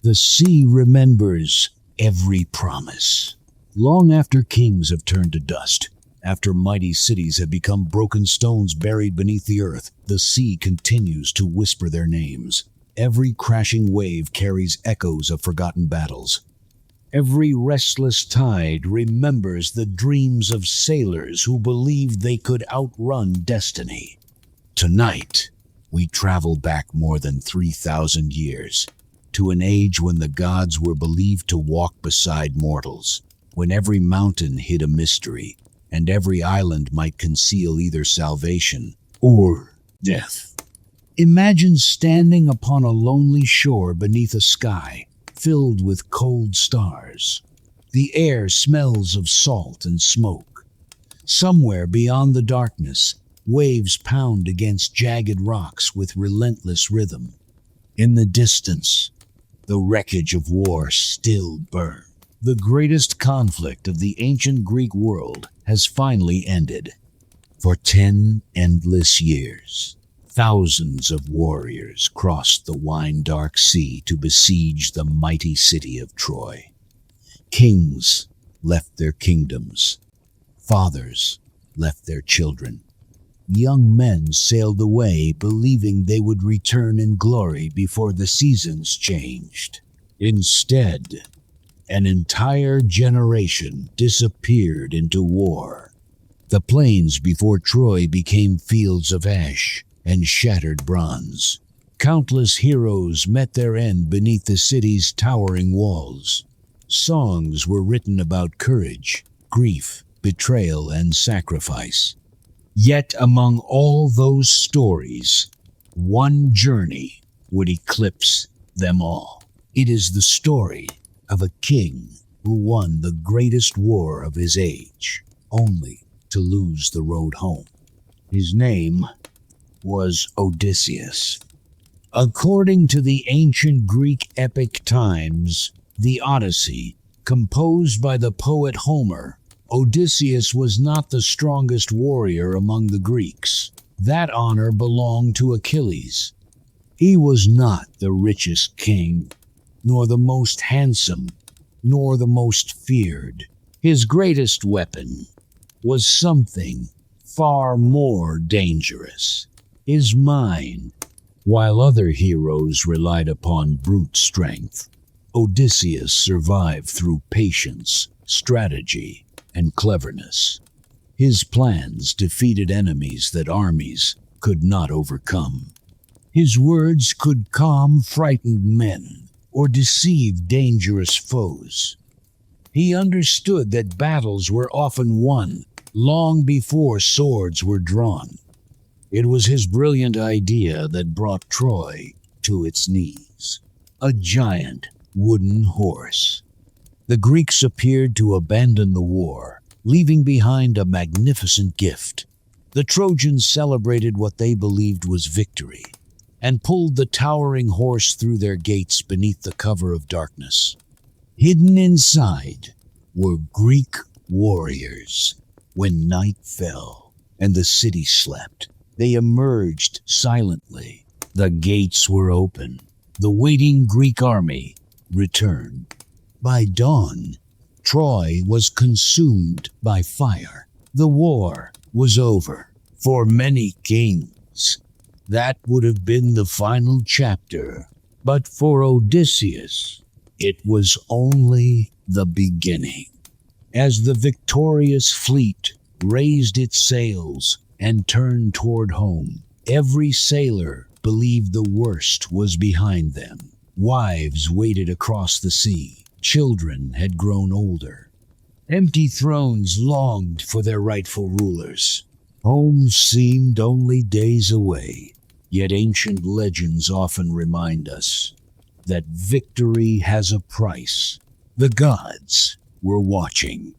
The sea remembers every promise. Long after kings have turned to dust, after mighty cities have become broken stones buried beneath the earth, the sea continues to whisper their names. Every crashing wave carries echoes of forgotten battles. Every restless tide remembers the dreams of sailors who believed they could outrun destiny. Tonight, we travel back more than 3,000 years, to an age when the gods were believed to walk beside mortals, when every mountain hid a mystery, and every island might conceal either salvation or death. Imagine standing upon a lonely shore beneath a sky filled with cold stars. The air smells of salt and smoke. Somewhere beyond the darkness, waves pound against jagged rocks with relentless rhythm. In the distance, the wreckage of war still burns. The greatest conflict of the ancient Greek world has finally ended. For 10 endless years, thousands of warriors crossed the wine-dark sea to besiege the mighty city of Troy. Kings left their kingdoms. Fathers left their children. Young men sailed away believing they would return in glory before the seasons changed. Instead, an entire generation disappeared into war. The plains before Troy became fields of ash and shattered bronze. Countless heroes met their end beneath the city's towering walls. Songs were written about courage, grief, betrayal, and sacrifice. Yet among all those stories, one journey would eclipse them all. It is the story of a king who won the greatest war of his age, only to lose the road home. His name was Odysseus. According to the ancient Greek epic times, the Odyssey, composed by the poet Homer, Odysseus was not the strongest warrior among the Greeks. That honor belonged to Achilles. He was not the richest king, nor the most handsome, nor the most feared. His greatest weapon was something far more dangerous: his mind. While other heroes relied upon brute strength, Odysseus survived through patience, strategy, and cleverness. His plans defeated enemies that armies could not overcome. His words could calm frightened men or deceive dangerous foes. He understood that battles were often won long before swords were drawn. It was his brilliant idea that brought Troy to its knees: a giant wooden horse. The Greeks appeared to abandon the war, leaving behind a magnificent gift. The Trojans celebrated what they believed was victory, and pulled the towering horse through their gates beneath the cover of darkness. Hidden inside were Greek warriors. When night fell and the city slept, they emerged silently. The gates were open. The waiting Greek army returned. By dawn, Troy was consumed by fire. The war was over. For many kings, that would have been the final chapter. But for Odysseus, it was only the beginning. As the victorious fleet raised its sails and turned toward home, every sailor believed the worst was behind them. Wives waited across the sea. Children had grown older. Empty thrones longed for their rightful rulers. Home seemed only days away. Yet ancient legends often remind us that victory has a price. The gods were watching.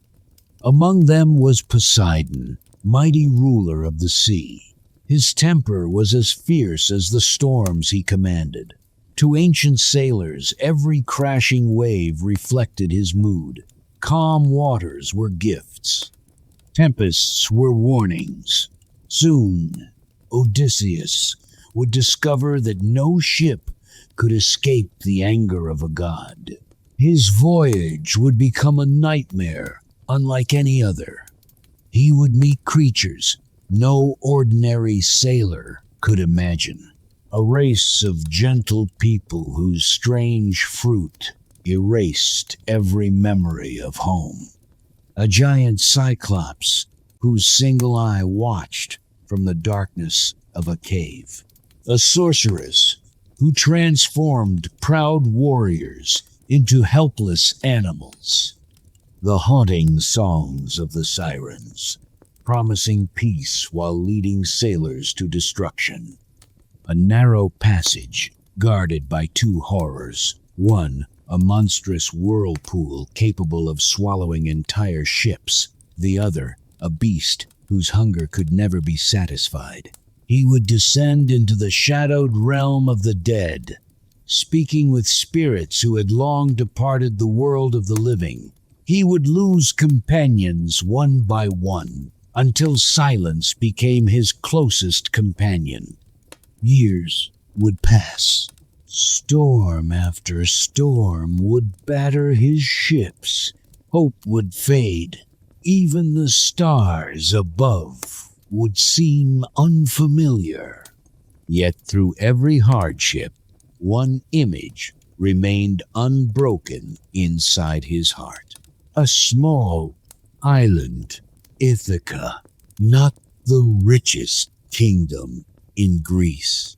Among them was Poseidon, mighty ruler of the sea. His temper was as fierce as the storms he commanded. To ancient sailors, every crashing wave reflected his mood. Calm waters were gifts. Tempests were warnings. Soon, Odysseus would discover that no ship could escape the anger of a god. His voyage would become a nightmare unlike any other. He would meet creatures no ordinary sailor could imagine. A race of gentle people whose strange fruit erased every memory of home. A giant Cyclops whose single eye watched from the darkness of a cave. A sorceress who transformed proud warriors into helpless animals. The haunting songs of the Sirens, promising peace while leading sailors to destruction. A narrow passage guarded by two horrors. One, a monstrous whirlpool capable of swallowing entire ships. The other, a beast whose hunger could never be satisfied. He would descend into the shadowed realm of the dead, speaking with spirits who had long departed the world of the living. He would lose companions one by one, until silence became his closest companion. Years would pass. Storm after storm would batter his ships. Hope would fade. Even the stars above would seem unfamiliar. Yet through every hardship, one image remained unbroken inside his heart. A small island, Ithaca, not the richest kingdom in Greece,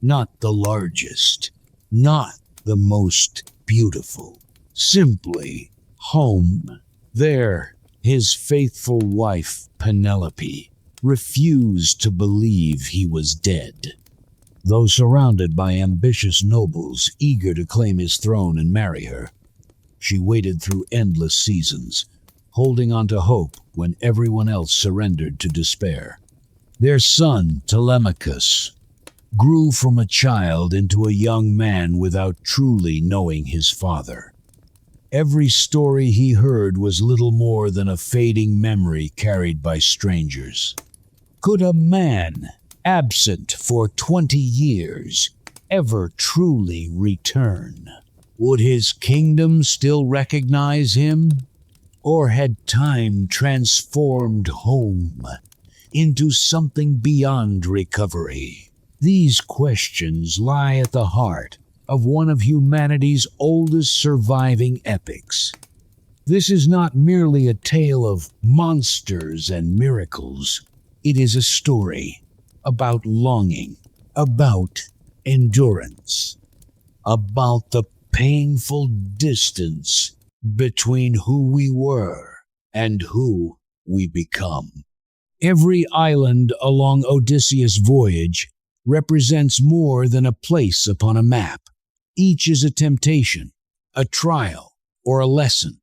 not the largest, not the most beautiful, simply home. There, his faithful wife, Penelope, refused to believe he was dead. Though surrounded by ambitious nobles eager to claim his throne and marry her, she waited through endless seasons, holding on to hope when everyone else surrendered to despair. Their son, Telemachus, grew from a child into a young man without truly knowing his father. Every story he heard was little more than a fading memory carried by strangers. Could a man, absent for 20 years, ever truly return? Would his kingdom still recognize him? Or had time transformed home into something beyond recovery? These questions lie at the heart of one of humanity's oldest surviving epics. This is not merely a tale of monsters and miracles. It is a story about longing, about endurance, about the painful distance between who we were and who we become. Every island along Odysseus' voyage represents more than a place upon a map. Each is a temptation, a trial, or a lesson.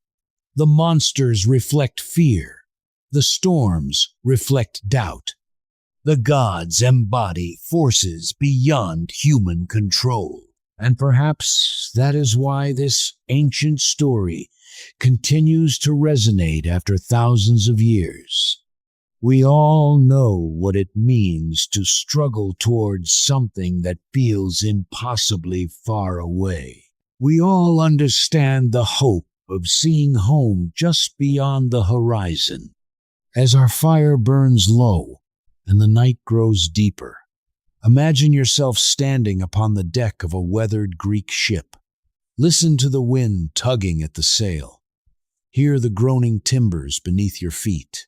The monsters reflect fear. The storms reflect doubt. The gods embody forces beyond human control. And perhaps that is why this ancient story continues to resonate after thousands of years. We all know what it means to struggle towards something that feels impossibly far away. We all understand the hope of seeing home just beyond the horizon. As our fire burns low and the night grows deeper, imagine yourself standing upon the deck of a weathered Greek ship. Listen to the wind tugging at the sail. Hear the groaning timbers beneath your feet.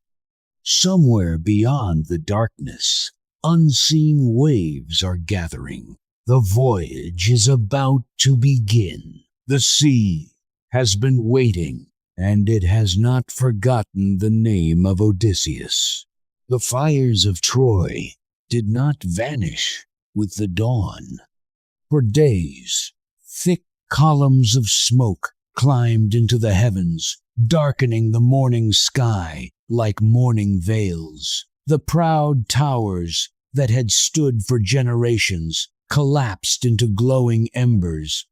Somewhere beyond the darkness, unseen waves are gathering. The voyage is about to begin. The sea has been waiting, and it has not forgotten the name of Odysseus. The fires of Troy did not vanish with the dawn. For days, thick columns of smoke climbed into the heavens, darkening the morning sky like mourning veils. The proud towers that had stood for generations collapsed into glowing embers.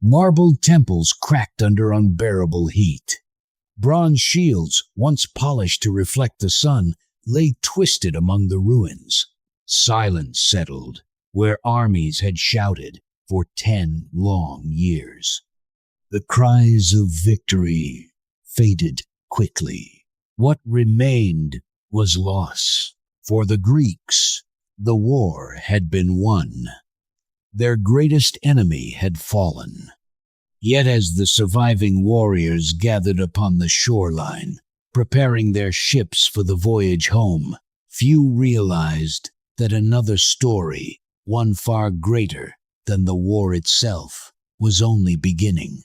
Marble temples cracked under unbearable heat. Bronze shields, once polished to reflect the sun, lay twisted among the ruins. Silence settled where armies had shouted, for 10 long years. The cries of victory faded quickly. What remained was loss. For the Greeks, the war had been won. Their greatest enemy had fallen. Yet as the surviving warriors gathered upon the shoreline, preparing their ships for the voyage home, few realized that another story, one far greater than the war itself, was only beginning.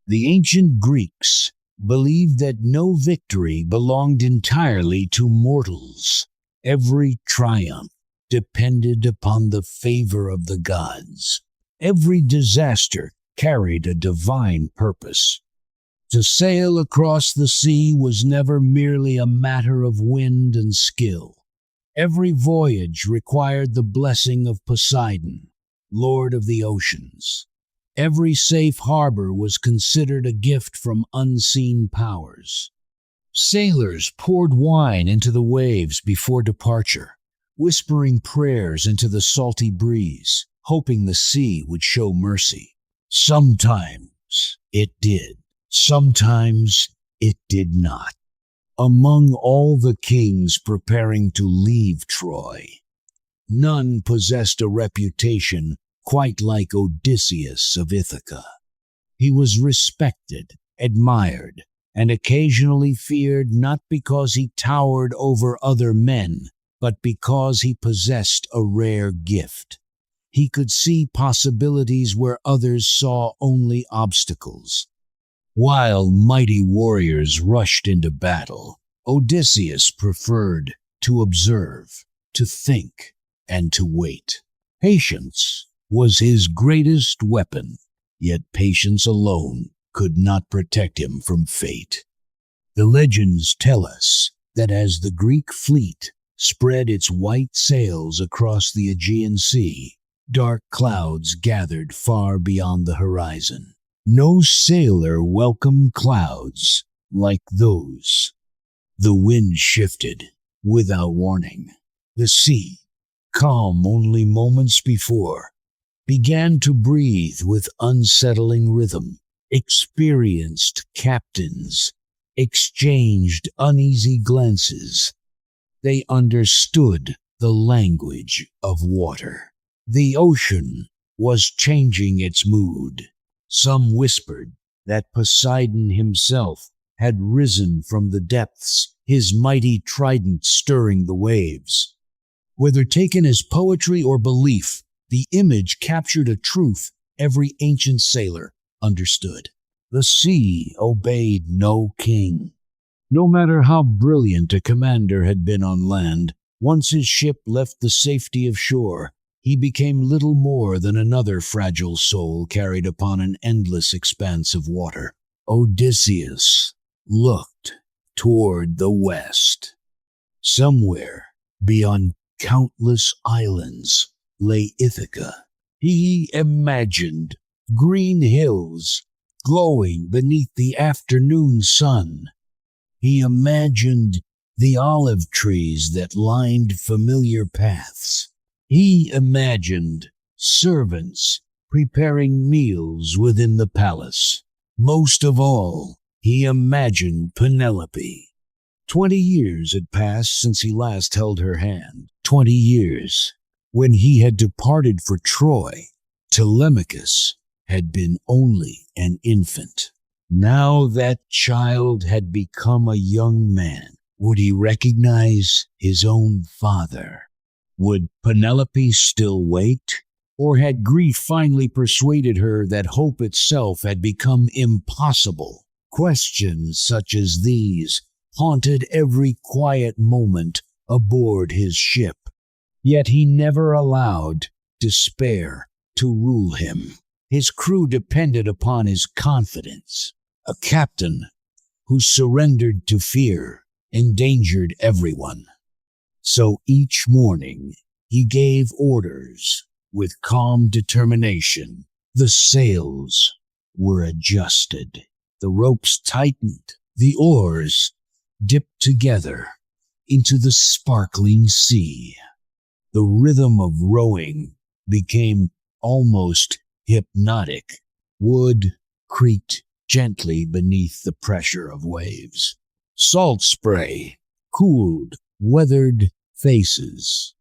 The ancient Greeks believed that no victory belonged entirely to mortals. Every triumph depended upon the favor of the gods. Every disaster carried a divine purpose. To sail across the sea was never merely a matter of wind and skill. Every voyage required the blessing of Poseidon, Lord of the oceans. Every safe harbor was considered a gift from unseen powers. Sailors poured wine into the waves before departure, whispering prayers into the salty breeze, hoping the sea would show mercy. Sometimes it did. Sometimes it did not. Among all the kings preparing to leave Troy, none possessed a reputation quite like Odysseus of Ithaca. He was respected, admired, and occasionally feared not because he towered over other men, but because he possessed a rare gift. He could see possibilities where others saw only obstacles. While mighty warriors rushed into battle, Odysseus preferred to observe, to think, and to wait. Patience was his greatest weapon, yet patience alone could not protect him from fate. The legends tell us that as the Greek fleet spread its white sails across the Aegean Sea, dark clouds gathered far beyond the horizon. No sailor welcomed clouds like those. The wind shifted without warning. The sea, calm only moments before, began to breathe with unsettling rhythm. Experienced captains exchanged uneasy glances. They understood the language of water. The ocean was changing its mood. Some whispered that Poseidon himself had risen from the depths, his mighty trident stirring the waves. Whether taken as poetry or belief, the image captured a truth every ancient sailor understood. The sea obeyed no king. No matter how brilliant a commander had been on land, once his ship left the safety of shore, he became little more than another fragile soul carried upon an endless expanse of water. Odysseus looked toward the west. Somewhere beyond countless islands lay Ithaca. He imagined green hills glowing beneath the afternoon sun. He imagined the olive trees that lined familiar paths. He imagined servants preparing meals within the palace. Most of all, he imagined Penelope. 20 years had passed since he last held her hand. 20 years. When he had departed for Troy, Telemachus had been only an infant. Now that child had become a young man. Would he recognize his own father? Would Penelope still wait? Or had grief finally persuaded her that hope itself had become impossible? Questions such as these haunted every quiet moment aboard his ship. Yet he never allowed despair to rule him. His crew depended upon his confidence. A captain who surrendered to fear endangered everyone. So each morning he gave orders with calm determination. The sails were adjusted. The ropes tightened. The oars dipped together into the sparkling sea. The rhythm of rowing became almost hypnotic. Wood creaked gently beneath the pressure of waves. Salt spray cooled weathered faces.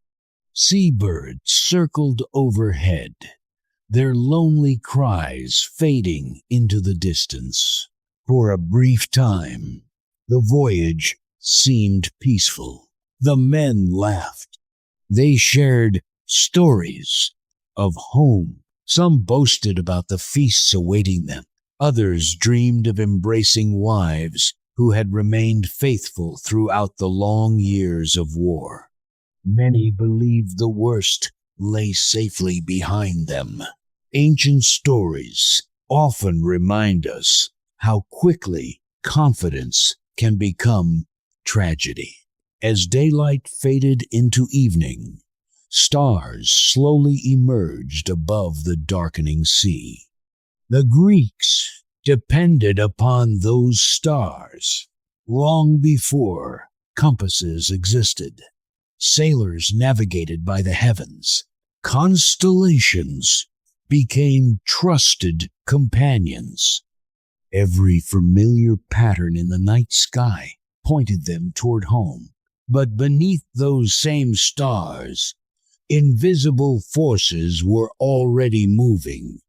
Seabirds circled overhead, their lonely cries fading into the distance. For a brief time, the voyage seemed peaceful. The men laughed. They shared stories of home. Some boasted about the feasts awaiting them. Others dreamed of embracing wives who had remained faithful throughout the long years of war. Many believed the worst lay safely behind them. Ancient stories often remind us how quickly confidence can become tragedy. As daylight faded into evening, stars slowly emerged above the darkening sea. The Greeks depended upon those stars long before compasses existed. Sailors navigated by the heavens. Constellations became trusted companions. Every familiar pattern in the night sky pointed them toward home. But beneath those same stars, invisible forces were already moving.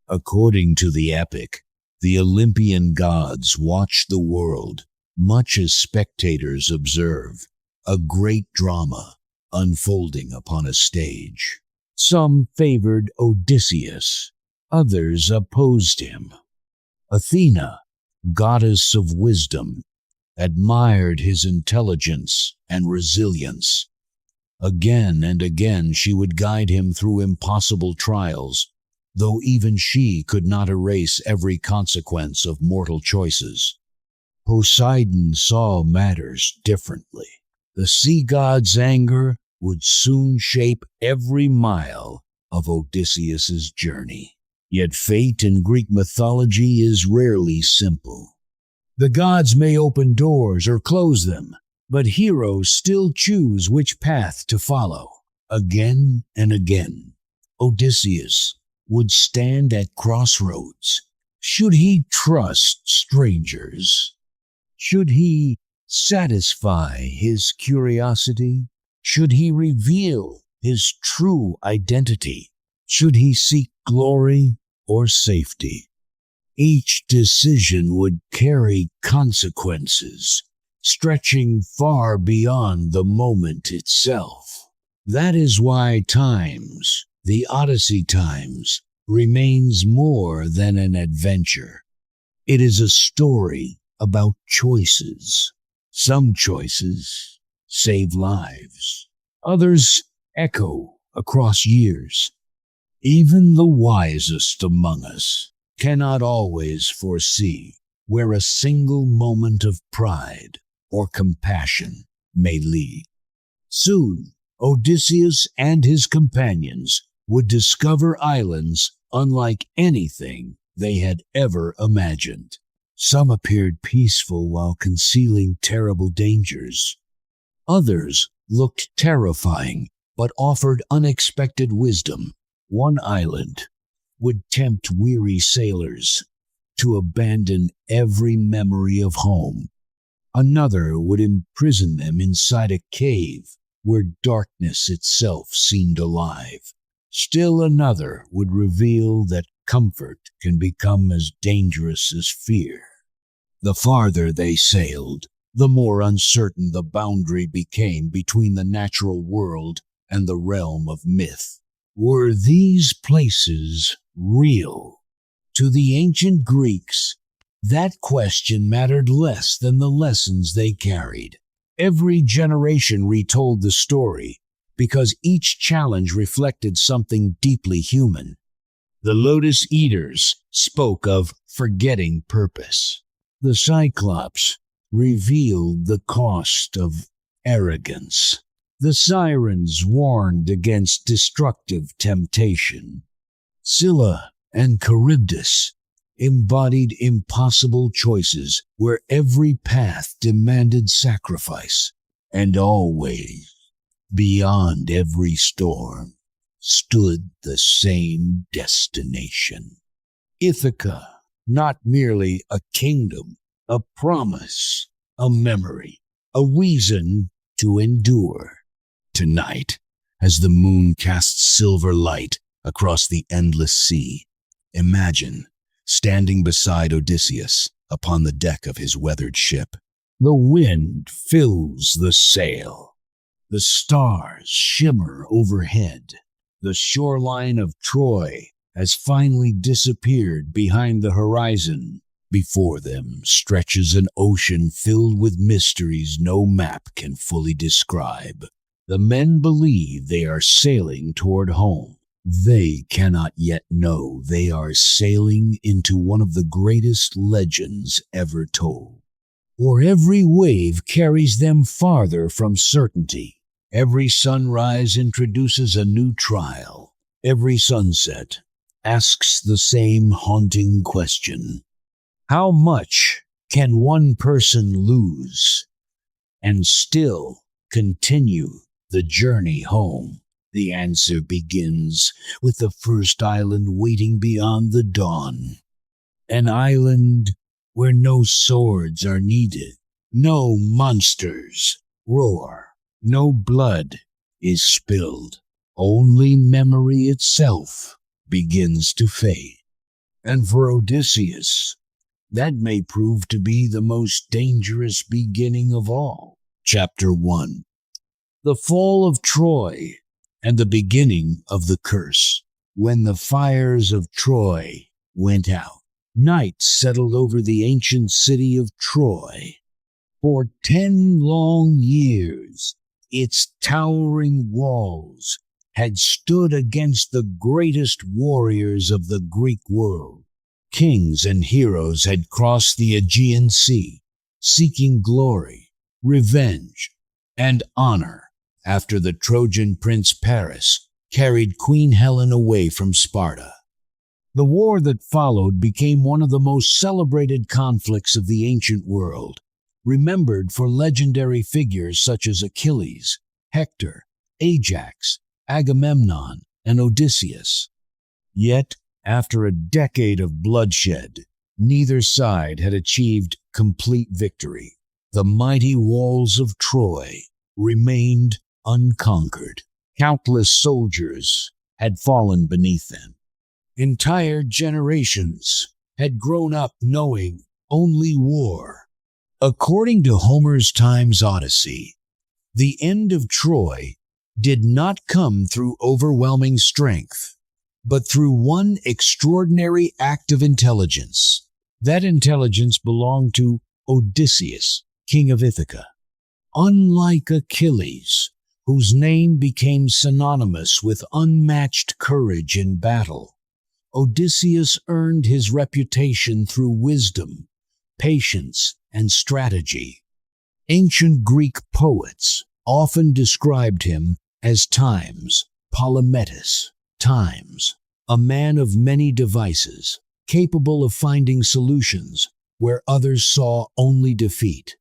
According to the epic, the Olympian gods watch the world, much as spectators observe a great drama unfolding upon a stage. Some favored Odysseus, others opposed him. Athena, goddess of wisdom, admired his intelligence and resilience. Again and again she would guide him through impossible trials, though even she could not erase every consequence of mortal choices. Poseidon saw matters differently. The sea god's anger would soon shape every mile of Odysseus's journey. Yet fate in Greek mythology is rarely simple. The gods may open doors or close them, but heroes still choose which path to follow. Again and again, Odysseus would stand at crossroads. Should he trust strangers? Should he satisfy his curiosity? Should he reveal his true identity? Should he seek glory or safety? Each decision would carry consequences, stretching far beyond the moment itself. That is why times, the Odyssey times, remains more than an adventure. It is a story about choices. Some choices save lives. Others echo across years. Even the wisest among us cannot always foresee where a single moment of pride or compassion may lead. Soon, Odysseus and his companions would discover islands unlike anything they had ever imagined. Some appeared peaceful while concealing terrible dangers. Others looked terrifying but offered unexpected wisdom. One island would tempt weary sailors to abandon every memory of home. Another would imprison them inside a cave where darkness itself seemed alive. Still another would reveal that comfort can become as dangerous as fear. The farther they sailed, the more uncertain the boundary became between the natural world and the realm of myth. Were these places real? To the ancient Greeks, that question mattered less than the lessons they carried. Every generation retold the story because each challenge reflected something deeply human. The Lotus Eaters spoke of forgetting purpose. The Cyclops revealed the cost of arrogance. The Sirens warned against destructive temptation. Scylla and Charybdis embodied impossible choices where every path demanded sacrifice, and always, beyond every storm, stood the same destination. Ithaca, not merely a kingdom, a promise, a memory, a reason to endure. Tonight, as the moon casts silver light across the endless sea, imagine standing beside Odysseus upon the deck of his weathered ship. The wind fills the sail. The stars shimmer overhead. The shoreline of Troy has finally disappeared behind the horizon. Before them stretches an ocean filled with mysteries no map can fully describe. The men believe they are sailing toward home. They cannot yet know they are sailing into one of the greatest legends ever told. For every wave carries them farther from certainty. Every sunrise introduces a new trial. Every sunset asks the same haunting question. How much can one person lose and still continue the journey home? The answer begins with the first island waiting beyond the dawn. An island where no swords are needed, no monsters roar, no blood is spilled. Only memory itself begins to fade. And for Odysseus, that may prove to be the most dangerous beginning of all. Chapter 1. The fall of Troy and the beginning of the curse. When the fires of Troy went out, night settled over the ancient city of Troy. For 10 long years, its towering walls had stood against the greatest warriors of the Greek world. Kings and heroes had crossed the Aegean Sea, seeking glory, revenge, and honor after the Trojan prince Paris carried Queen Helen away from Sparta. The war that followed became one of the most celebrated conflicts of the ancient world, remembered for legendary figures such as Achilles, Hector, Ajax, Agamemnon, and Odysseus. Yet, after a decade of bloodshed, neither side had achieved complete victory. The mighty walls of Troy remained unconquered. Countless soldiers had fallen beneath them. Entire generations had grown up knowing only war. According to Homer's Times Odyssey, the end of Troy did not come through overwhelming strength, but through one extraordinary act of intelligence. That intelligence belonged to Odysseus, king of Ithaca. Unlike Achilles, whose name became synonymous with unmatched courage in battle, Odysseus earned his reputation through wisdom, patience, and strategy. Ancient Greek poets often described him as Times Polyphemus, Times, a man of many devices, capable of finding solutions where others saw only defeat.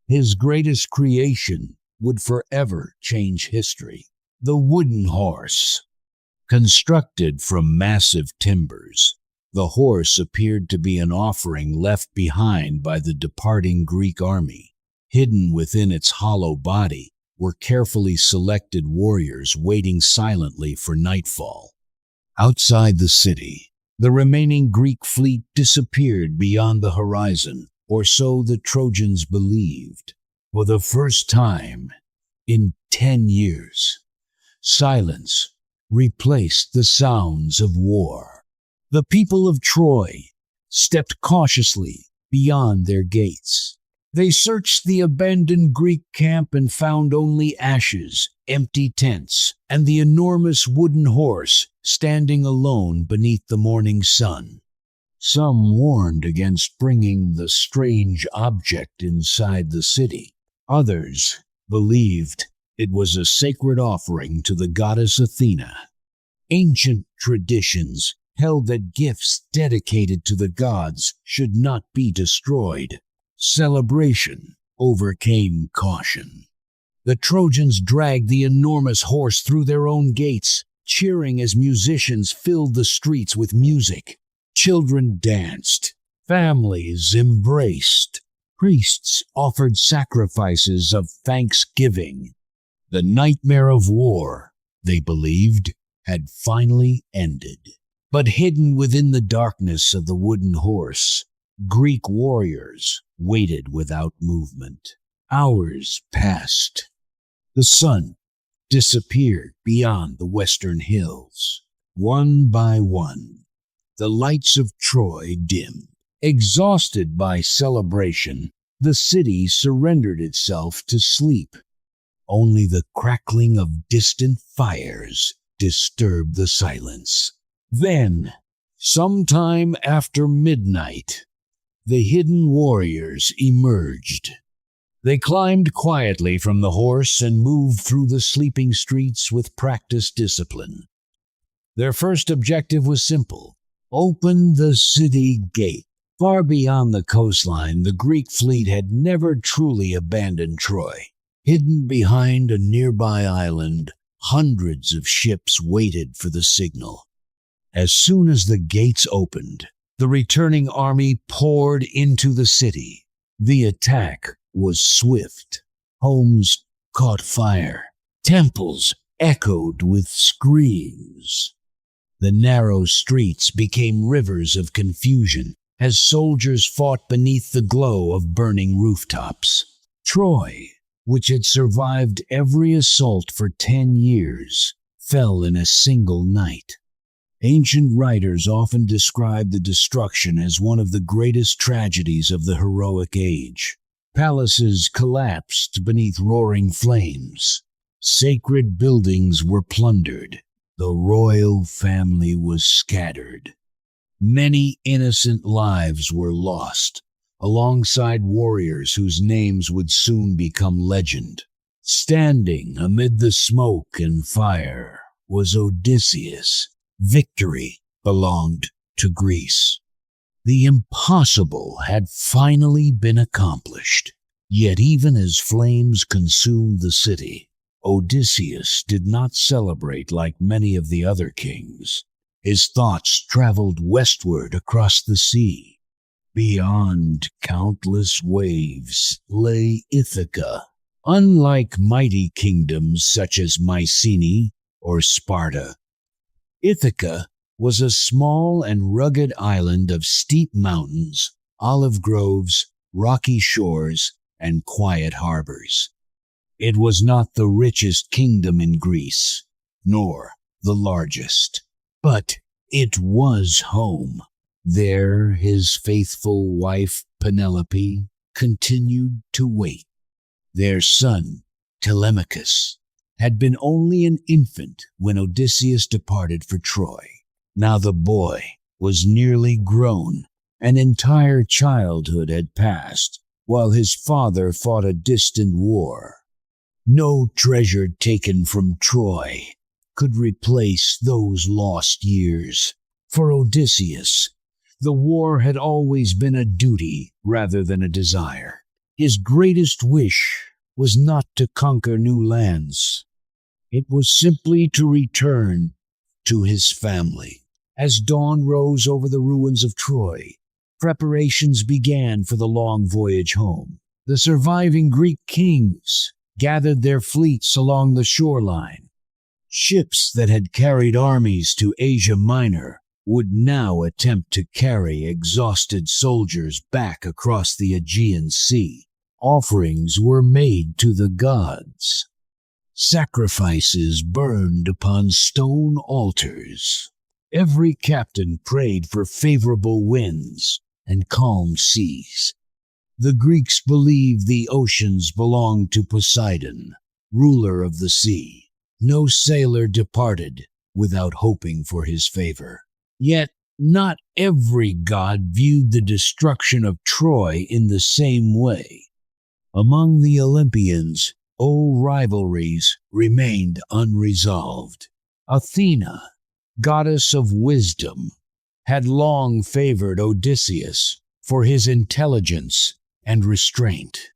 His greatest creation would forever change history. The wooden horse. Constructed from massive timbers, the horse appeared to be an offering left behind by the departing Greek army. Hidden within its hollow body were carefully selected warriors waiting silently for nightfall. Outside the city, the remaining Greek fleet disappeared beyond the horizon, or so the Trojans believed. For the first time in 10 years, silence replaced the sounds of war. The people of Troy stepped cautiously beyond their gates. They searched the abandoned Greek camp and found only ashes, empty tents, and the enormous wooden horse standing alone beneath the morning sun. Some warned against bringing the strange object inside the city. Others believed it was a sacred offering to the goddess Athena. Ancient traditions held that gifts dedicated to the gods should not be destroyed. Celebration overcame caution. The Trojans dragged the enormous horse through their own gates, cheering as musicians filled the streets with music. Children danced. Families embraced. Priests offered sacrifices of thanksgiving. The nightmare of war, they believed, had finally ended. But hidden within the darkness of the wooden horse, Greek warriors waited without movement. Hours passed. The sun disappeared beyond the western hills. One by one, the lights of Troy dimmed. Exhausted by celebration, the city surrendered itself to sleep. Only the crackling of distant fires disturbed the silence. Then, sometime after midnight, the hidden warriors emerged. They climbed quietly from the horse and moved through the sleeping streets with practiced discipline. Their first objective was simple: open the city gate. Far beyond the coastline, the Greek fleet had never truly abandoned Troy. Hidden behind a nearby island, hundreds of ships waited for the signal. As soon as the gates opened, the returning army poured into the city. The attack was swift. Homes caught fire. Temples echoed with screams. The narrow streets became rivers of confusion as soldiers fought beneath the glow of burning rooftops. Troy, which had survived every assault for 10 years, fell in a single night. Ancient writers often describe the destruction as one of the greatest tragedies of the heroic age. Palaces collapsed beneath roaring flames. Sacred buildings were plundered. The royal family was scattered. Many innocent lives were lost, alongside warriors whose names would soon become legend. Standing amid the smoke and fire was Odysseus. Victory belonged to Greece. The impossible had finally been accomplished. Yet even as flames consumed the city, Odysseus did not celebrate like many of the other kings. His thoughts traveled westward across the sea. Beyond countless waves lay Ithaca. Unlike mighty kingdoms such as Mycenae or Sparta, Ithaca was a small and rugged island of steep mountains, olive groves, rocky shores, and quiet harbors. It was not the richest kingdom in Greece, nor the largest, but it was home. There his faithful wife Penelope continued to wait. Their son, Telemachus, had been only an infant when Odysseus departed for Troy. Now the boy was nearly grown. An entire childhood had passed, while his father fought a distant war. No treasure taken from Troy could replace those lost years. For Odysseus, the war had always been a duty rather than a desire. His greatest wish was not to conquer new lands. It was simply to return to his family. As dawn rose over the ruins of Troy, preparations began for the long voyage home. The surviving Greek kings gathered their fleets along the shoreline. Ships that had carried armies to Asia Minor would now attempt to carry exhausted soldiers back across the Aegean Sea. Offerings were made to the gods. Sacrifices burned upon stone altars. Every captain prayed for favorable winds and calm seas. The Greeks believed the oceans belonged to Poseidon, ruler of the sea. No sailor departed without hoping for his favor. Yet not every god viewed the destruction of Troy in the same way. Among the Olympians, old rivalries remained unresolved. Athena, goddess of wisdom, had long favored Odysseus for his intelligence and restraint.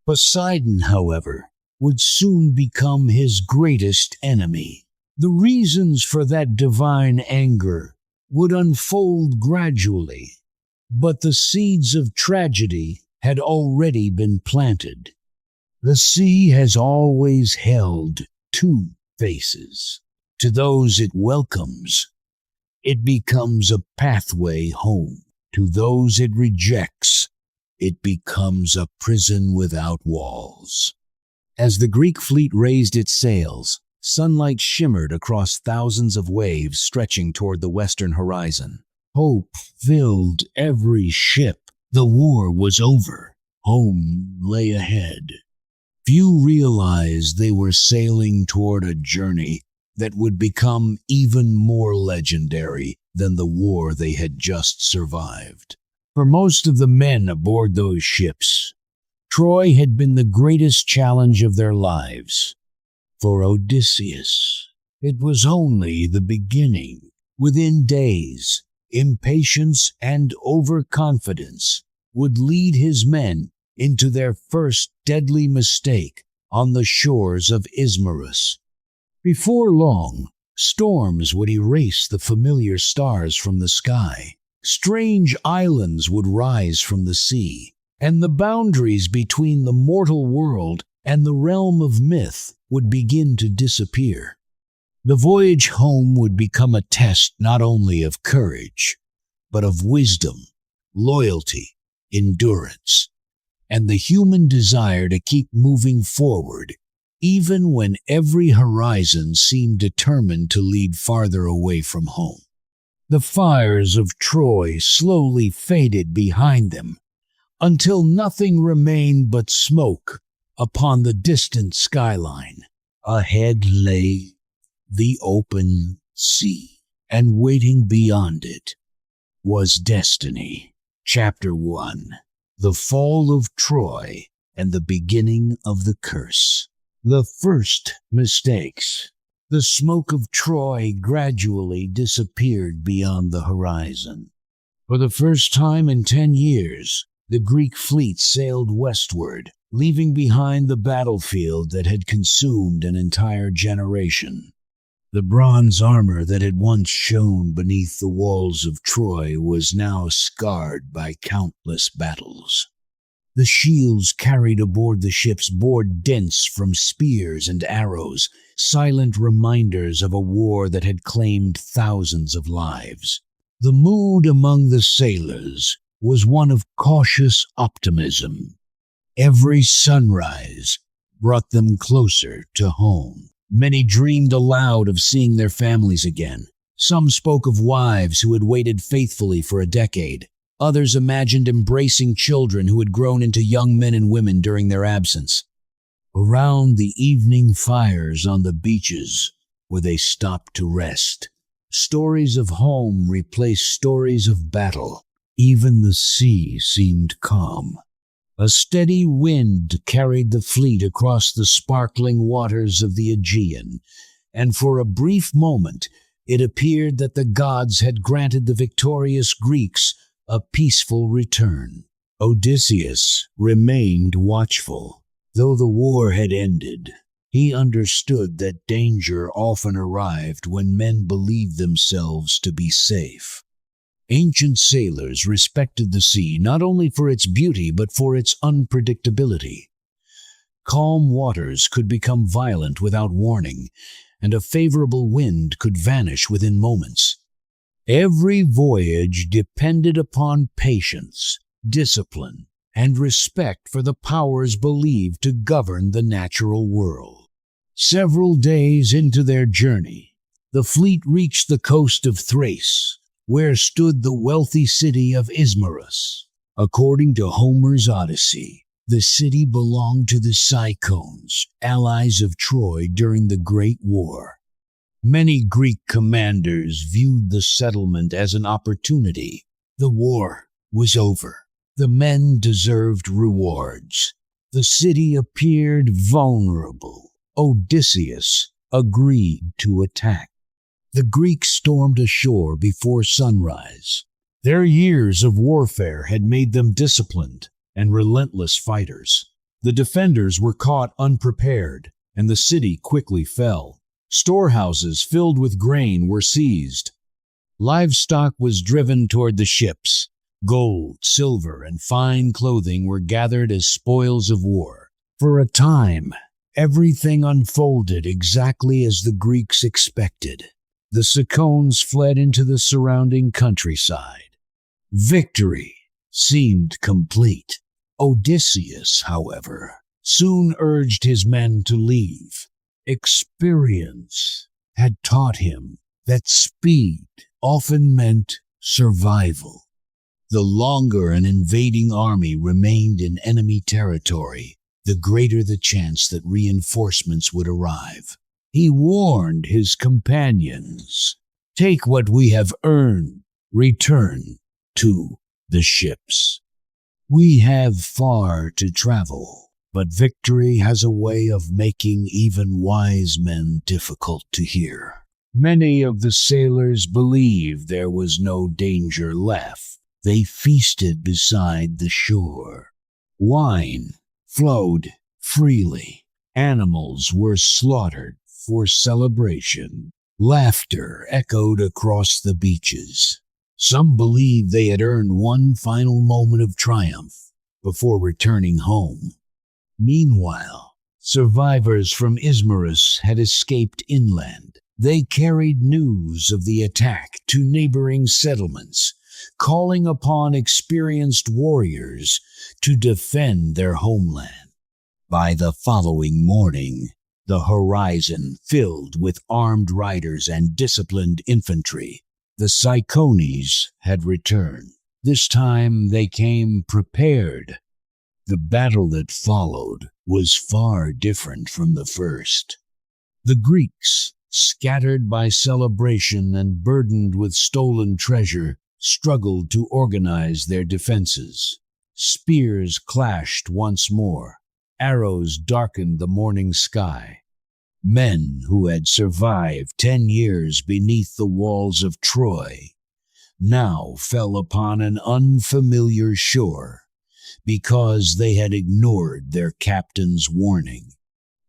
Poseidon, however, would soon become his greatest enemy. The reasons for that divine anger would unfold gradually, but the seeds of tragedy had already been planted. The sea has always held two faces. To those it welcomes, it becomes a pathway home. To those it rejects, it becomes a prison without walls. As the Greek fleet raised its sails, sunlight shimmered across thousands of waves stretching toward the western horizon. Hope filled every ship. The war was over. Home lay ahead. Few realized they were sailing toward a journey that would become even more legendary than the war they had just survived. For most of the men aboard those ships, Troy had been the greatest challenge of their lives. For Odysseus, it was only the beginning. Within days, impatience and overconfidence would lead his men into their first deadly mistake on the shores of Ismarus. Before long, storms would erase the familiar stars from the sky. Strange islands would rise from the sea, and the boundaries between the mortal world and the realm of myth would begin to disappear. The voyage home would become a test not only of courage, but of wisdom, loyalty, endurance, and the human desire to keep moving forward, even when every horizon seemed determined to lead farther away from home. The fires of Troy slowly faded behind them, until nothing remained but smoke upon the distant skyline. Ahead lay the open sea, and waiting beyond it was destiny. Chapter 1: The Fall of Troy and the Beginning of the Curse. The first mistakes. The smoke of Troy gradually disappeared beyond the horizon. For the first time in 10 years, the Greek fleet sailed westward, leaving behind the battlefield that had consumed an entire generation. The bronze armor that had once shone beneath the walls of Troy was now scarred by countless battles. The shields carried aboard the ships bore dents from spears and arrows, silent reminders of a war that had claimed thousands of lives. The mood among the sailors was one of cautious optimism. Every sunrise brought them closer to home. Many dreamed aloud of seeing their families again. Some spoke of wives who had waited faithfully for a decade. Others imagined embracing children who had grown into young men and women during their absence. Around the evening fires on the beaches where they stopped to rest, stories of home replaced stories of battle. Even the sea seemed calm. A steady wind carried the fleet across the sparkling waters of the Aegean, and for a brief moment it appeared that the gods had granted the victorious Greeks a peaceful return. Odysseus remained watchful. Though the war had ended, he understood that danger often arrived when men believed themselves to be safe. Ancient sailors respected the sea not only for its beauty but for its unpredictability. Calm waters could become violent without warning, and a favorable wind could vanish within moments. Every voyage depended upon patience, discipline, and respect for the powers believed to govern the natural world. Several days into their journey, the fleet reached the coast of Thrace, where stood the wealthy city of Ismarus. According to Homer's Odyssey, the city belonged to the Cyclones, allies of Troy during the Great War. Many Greek commanders viewed the settlement as an opportunity. The war was over. The men deserved rewards. The city appeared vulnerable. Odysseus agreed to attack. The Greeks stormed ashore before sunrise. Their years of warfare had made them disciplined and relentless fighters. The defenders were caught unprepared, and the city quickly fell. Storehouses filled with grain were seized. Livestock was driven toward the ships. Gold, silver, and fine clothing were gathered as spoils of war. For a time, everything unfolded exactly as the Greeks expected. The Cicons fled into the surrounding countryside. Victory seemed complete. Odysseus, however, soon urged his men to leave. Experience had taught him that speed often meant survival. The longer an invading army remained in enemy territory, the greater the chance that reinforcements would arrive. He warned his companions, "Take what we have earned, return to the ships. We have far to travel." But victory has a way of making even wise men difficult to hear. Many of the sailors believed there was no danger left. They feasted beside the shore. Wine flowed freely. Animals were slaughtered for celebration. Laughter echoed across the beaches. Some believed they had earned one final moment of triumph before returning home. Meanwhile, survivors from Ismarus had escaped inland. They carried news of the attack to neighboring settlements, calling upon experienced warriors to defend their homeland. By the following morning, the horizon filled with armed riders and disciplined infantry. The Cyclones had returned. This time they came prepared. The battle that followed was far different from the first. The Greeks, scattered by celebration and burdened with stolen treasure, struggled to organize their defenses. Spears clashed once more. Arrows darkened the morning sky. Men who had survived 10 years beneath the walls of Troy now fell upon an unfamiliar shore because they had ignored their captain's warning.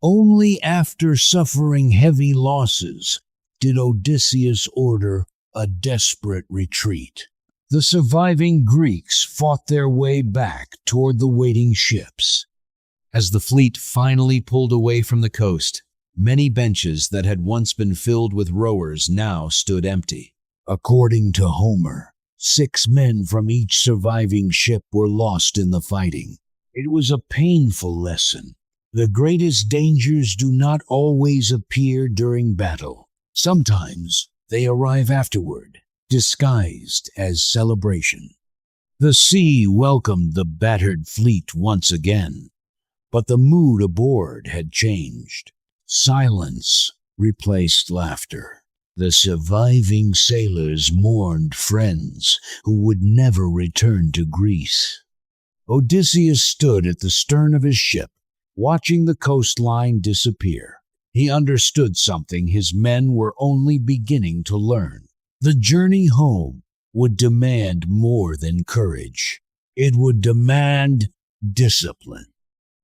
Only after suffering heavy losses did Odysseus order a desperate retreat. The surviving Greeks fought their way back toward the waiting ships. As the fleet finally pulled away from the coast, many benches that had once been filled with rowers now stood empty. According to Homer, 6 men from each surviving ship were lost in the fighting. It was a painful lesson. The greatest dangers do not always appear during battle. Sometimes they arrive afterward, disguised as celebration. The sea welcomed the battered fleet once again, but the mood aboard had changed. Silence replaced laughter. The surviving sailors mourned friends who would never return to Greece. Odysseus stood at the stern of his ship, watching the coastline disappear. He understood something his men were only beginning to learn. The journey home would demand more than courage. It would demand discipline.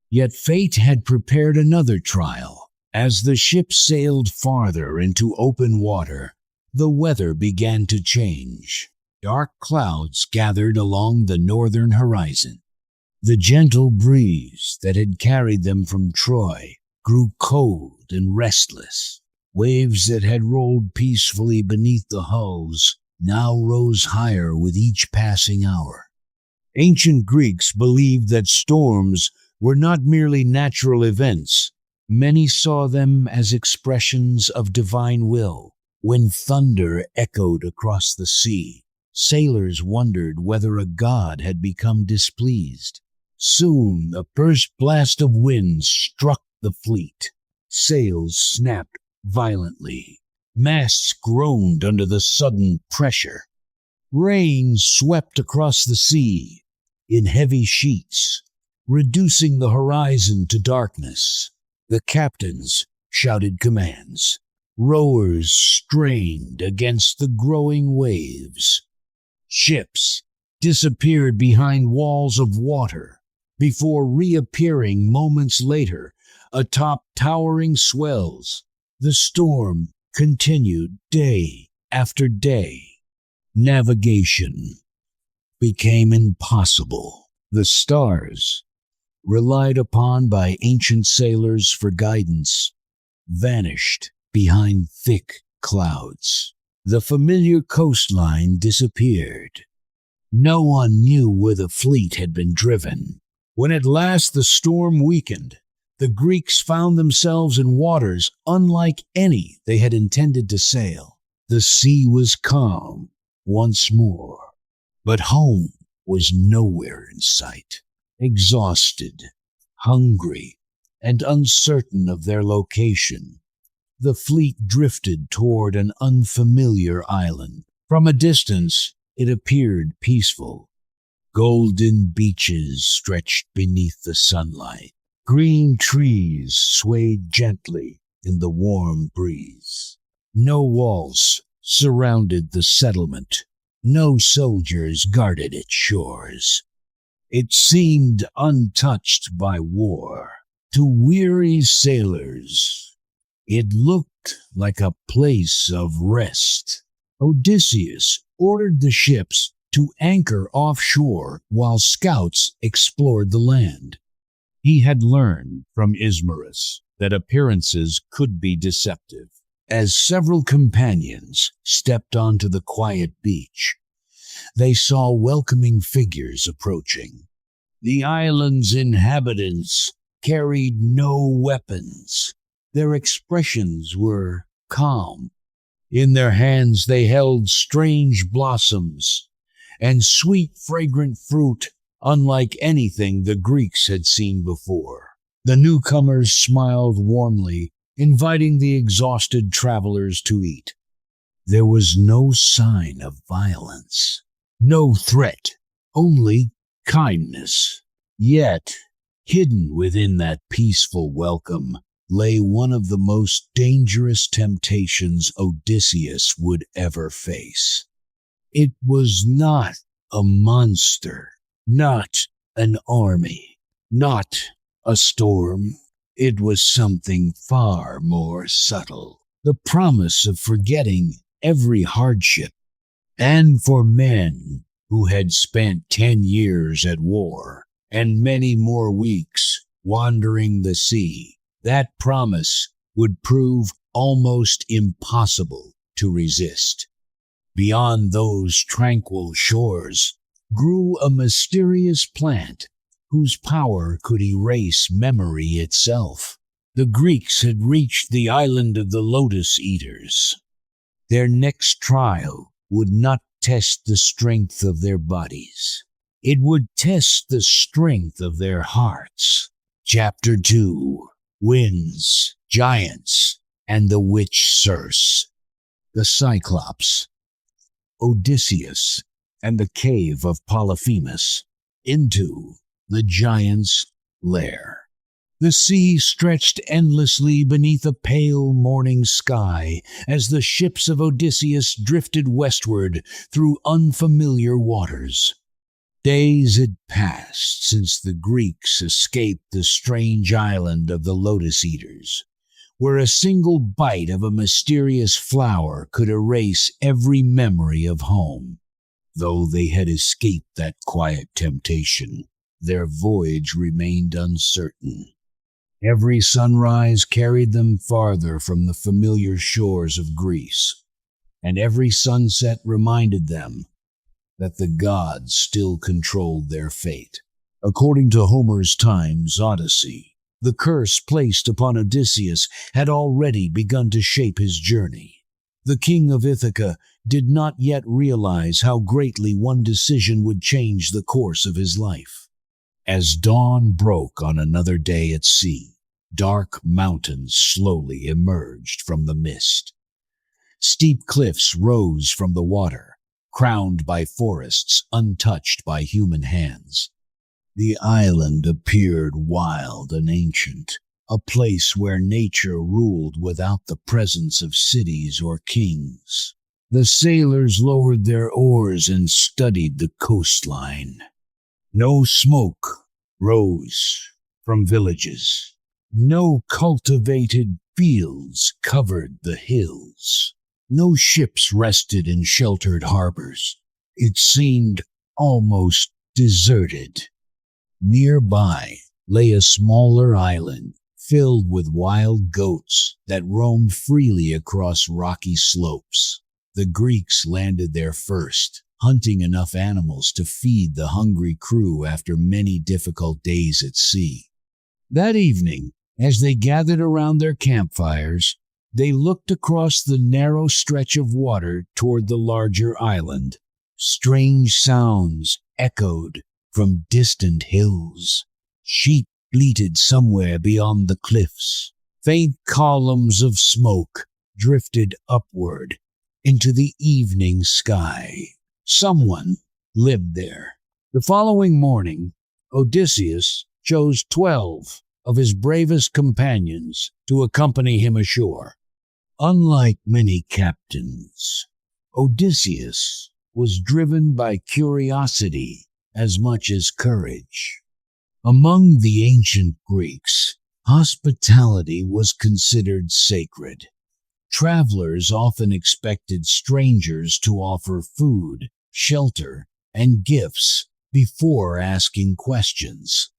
Yet fate had prepared another trial. As the ship sailed farther into open water, the weather began to change. Dark clouds gathered along the northern horizon. The gentle breeze that had carried them from Troy grew cold and restless. Waves that had rolled peacefully beneath the hulls now rose higher with each passing hour. Ancient Greeks believed that storms were not merely natural events. Many saw them as expressions of divine will. When thunder echoed across the sea, sailors wondered whether a god had become displeased. Soon a burst blast of wind struck the fleet. Sails snapped violently. Masts groaned under the sudden pressure. Rain swept across the sea in heavy sheets, reducing the horizon to darkness. The captains shouted commands. Rowers strained against the growing waves. Ships disappeared behind walls of water before reappearing moments later atop towering swells. The storm continued day after day. Navigation became impossible. The stars, relied upon by ancient sailors for guidance, vanished behind thick clouds. The familiar coastline disappeared. No one knew where the fleet had been driven. When at last the storm weakened, the Greeks found themselves in waters unlike any they had intended to sail. The sea was calm once more, but home was nowhere in sight. Exhausted, hungry, and uncertain of their location, the fleet drifted toward an unfamiliar island. From a distance, it appeared peaceful. Golden beaches stretched beneath the sunlight. Green trees swayed gently in the warm breeze. No walls surrounded the settlement. No soldiers guarded its shores. It seemed untouched by war. To weary sailors, it looked like a place of rest. Odysseus ordered the ships to anchor offshore while scouts explored the land. He had learned from Ismarus that appearances could be deceptive. As several companions stepped onto the quiet beach, they saw welcoming figures approaching. The island's inhabitants carried no weapons. Their expressions were calm. In their hands they held strange blossoms and sweet, fragrant fruit unlike anything the Greeks had seen before. The newcomers smiled warmly, inviting the exhausted travelers to eat. There was no sign of violence, no threat, only kindness. Yet, hidden within that peaceful welcome, lay one of the most dangerous temptations Odysseus would ever face. It was not a monster, not an army, not a storm. It was something far more subtle. The promise of forgetting every hardship. And for men who had spent 10 years at war and many more weeks wandering the sea, that promise would prove almost impossible to resist. Beyond those tranquil shores grew a mysterious plant whose power could erase memory itself. The Greeks had reached the island of the Lotus Eaters. Their next trial would not test the strength of their bodies. It would test the strength of their hearts. Chapter 2. Winds, Giants, and the Witch Circe. The Cyclops. Odysseus and the cave of Polyphemus. Into the giant's lair. The sea stretched endlessly beneath a pale morning sky as the ships of Odysseus drifted westward through unfamiliar waters. Days had passed since the Greeks escaped the strange island of the Lotus Eaters, where a single bite of a mysterious flower could erase every memory of home. Though they had escaped that quiet temptation, their voyage remained uncertain. Every sunrise carried them farther from the familiar shores of Greece, and every sunset reminded them that the gods still controlled their fate. According to Homer's Times Odyssey, the curse placed upon Odysseus had already begun to shape his journey. The king of Ithaca did not yet realize how greatly one decision would change the course of his life. As dawn broke on another day at sea, dark mountains slowly emerged from the mist. Steep cliffs rose from the water, crowned by forests untouched by human hands. The island appeared wild and ancient, a place where nature ruled without the presence of cities or kings. The sailors lowered their oars and studied the coastline. No smoke rose from villages. No cultivated Fields covered the hills. No ships rested in sheltered harbors. It seemed almost deserted. Nearby lay a smaller island filled with wild goats that roamed freely across rocky slopes. The Greeks landed there first, hunting enough animals to feed the hungry crew after many difficult days at sea. That evening, as they gathered around their campfires, they looked across the narrow stretch of water toward the larger island. Strange sounds echoed from distant hills. Sheep bleated somewhere beyond the cliffs. Faint columns of smoke drifted upward into the evening sky. Someone lived there. The following morning, Odysseus chose 12 of his bravest companions to accompany him ashore. Unlike many captains, Odysseus was driven by curiosity as much as courage. Among the ancient Greeks, hospitality was considered sacred. Travelers often expected strangers to offer food, shelter, and gifts before asking questions.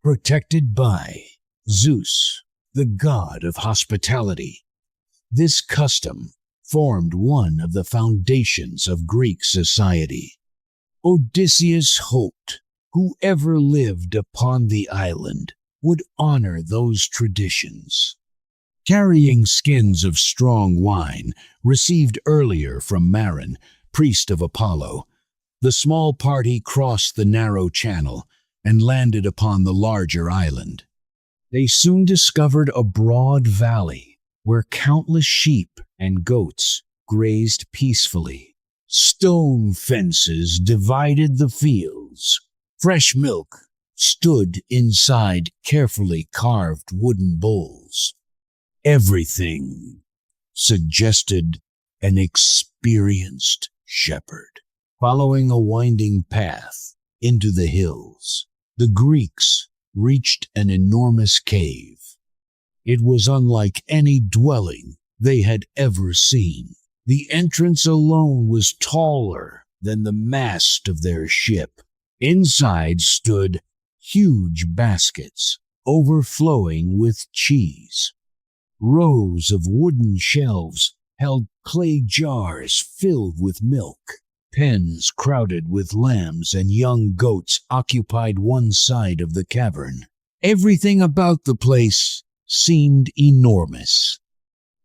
Protected by Zeus, the god of hospitality, this custom formed one of the foundations of Greek society. Odysseus hoped whoever lived upon the island would honor those traditions. Carrying skins of strong wine received earlier from Marin, priest of Apollo, the small party crossed the narrow channel and landed upon the larger island. They soon discovered a broad valley where countless sheep and goats grazed peacefully. Stone fences divided the fields. Fresh milk stood inside carefully carved wooden bowls. Everything suggested an experienced shepherd. Following a winding path into the hills, the Greeks reached an enormous cave. It was unlike any dwelling they had ever seen. The entrance alone was taller than the mast of their ship. Inside stood huge baskets overflowing with cheese. Rows of wooden shelves held clay jars filled with milk. Pens crowded with lambs and young goats occupied one side of the cavern. Everything about the place seemed enormous.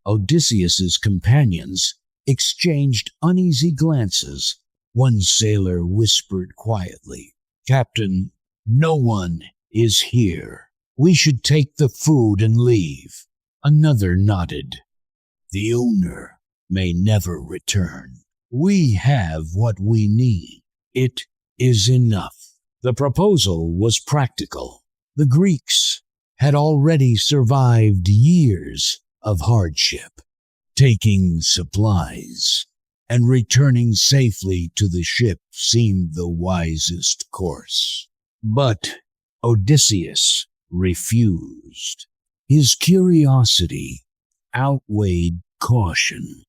Odysseus's companions exchanged uneasy glances. One sailor whispered quietly, "Captain, no one is here. We should take the food and leave." Another nodded. "The owner may never return. We have what we need. It is enough." The proposal was practical. The Greeks had already survived years of hardship. Taking supplies and returning safely to the ship seemed the wisest course. But Odysseus refused. His curiosity outweighed caution.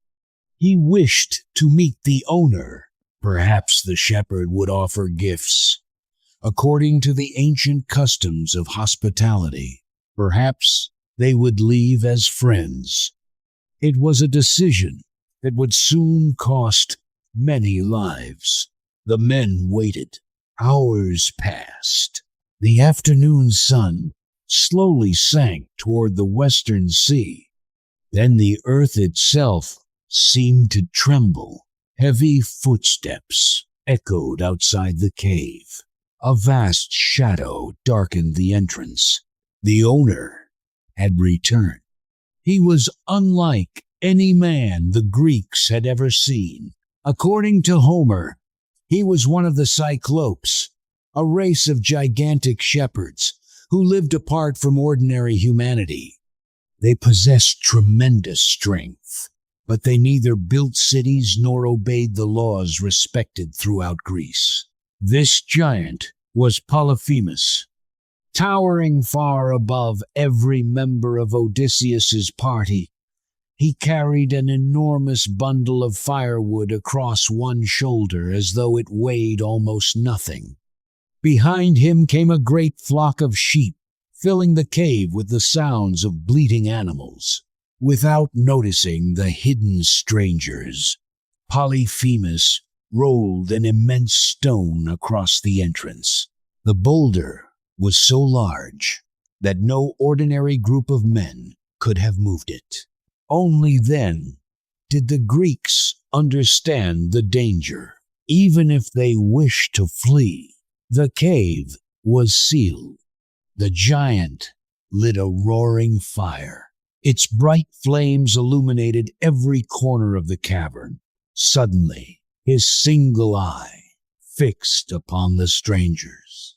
He wished to meet the owner. Perhaps the shepherd would offer gifts, according to the ancient customs of hospitality. Perhaps they would leave as friends. It was a decision that would soon cost many lives. The men waited. Hours passed. The afternoon sun slowly sank toward the western sea. Then the earth itself seemed to tremble. Heavy footsteps echoed outside the cave. A vast shadow darkened the entrance. The owner had returned. He was unlike any man the Greeks had ever seen. According to Homer, he was one of the Cyclops, a race of gigantic shepherds who lived apart from ordinary humanity. They possessed tremendous strength, but they neither built cities nor obeyed the laws respected throughout Greece. This giant was Polyphemus, Towering far above every member of Odysseus's party, he carried an enormous bundle of firewood across one shoulder as though it weighed almost nothing. Behind him came a great flock of sheep, filling the cave with the sounds of bleating animals. Without noticing the hidden strangers, Polyphemus rolled an immense stone across the entrance. The boulder was so large that no ordinary group of men could have moved it. Only then did the Greeks understand the danger. Even if they wished to flee, the cave was sealed. The giant lit a roaring fire. Its bright flames illuminated every corner of the cavern. Suddenly, his single eye fixed upon the strangers.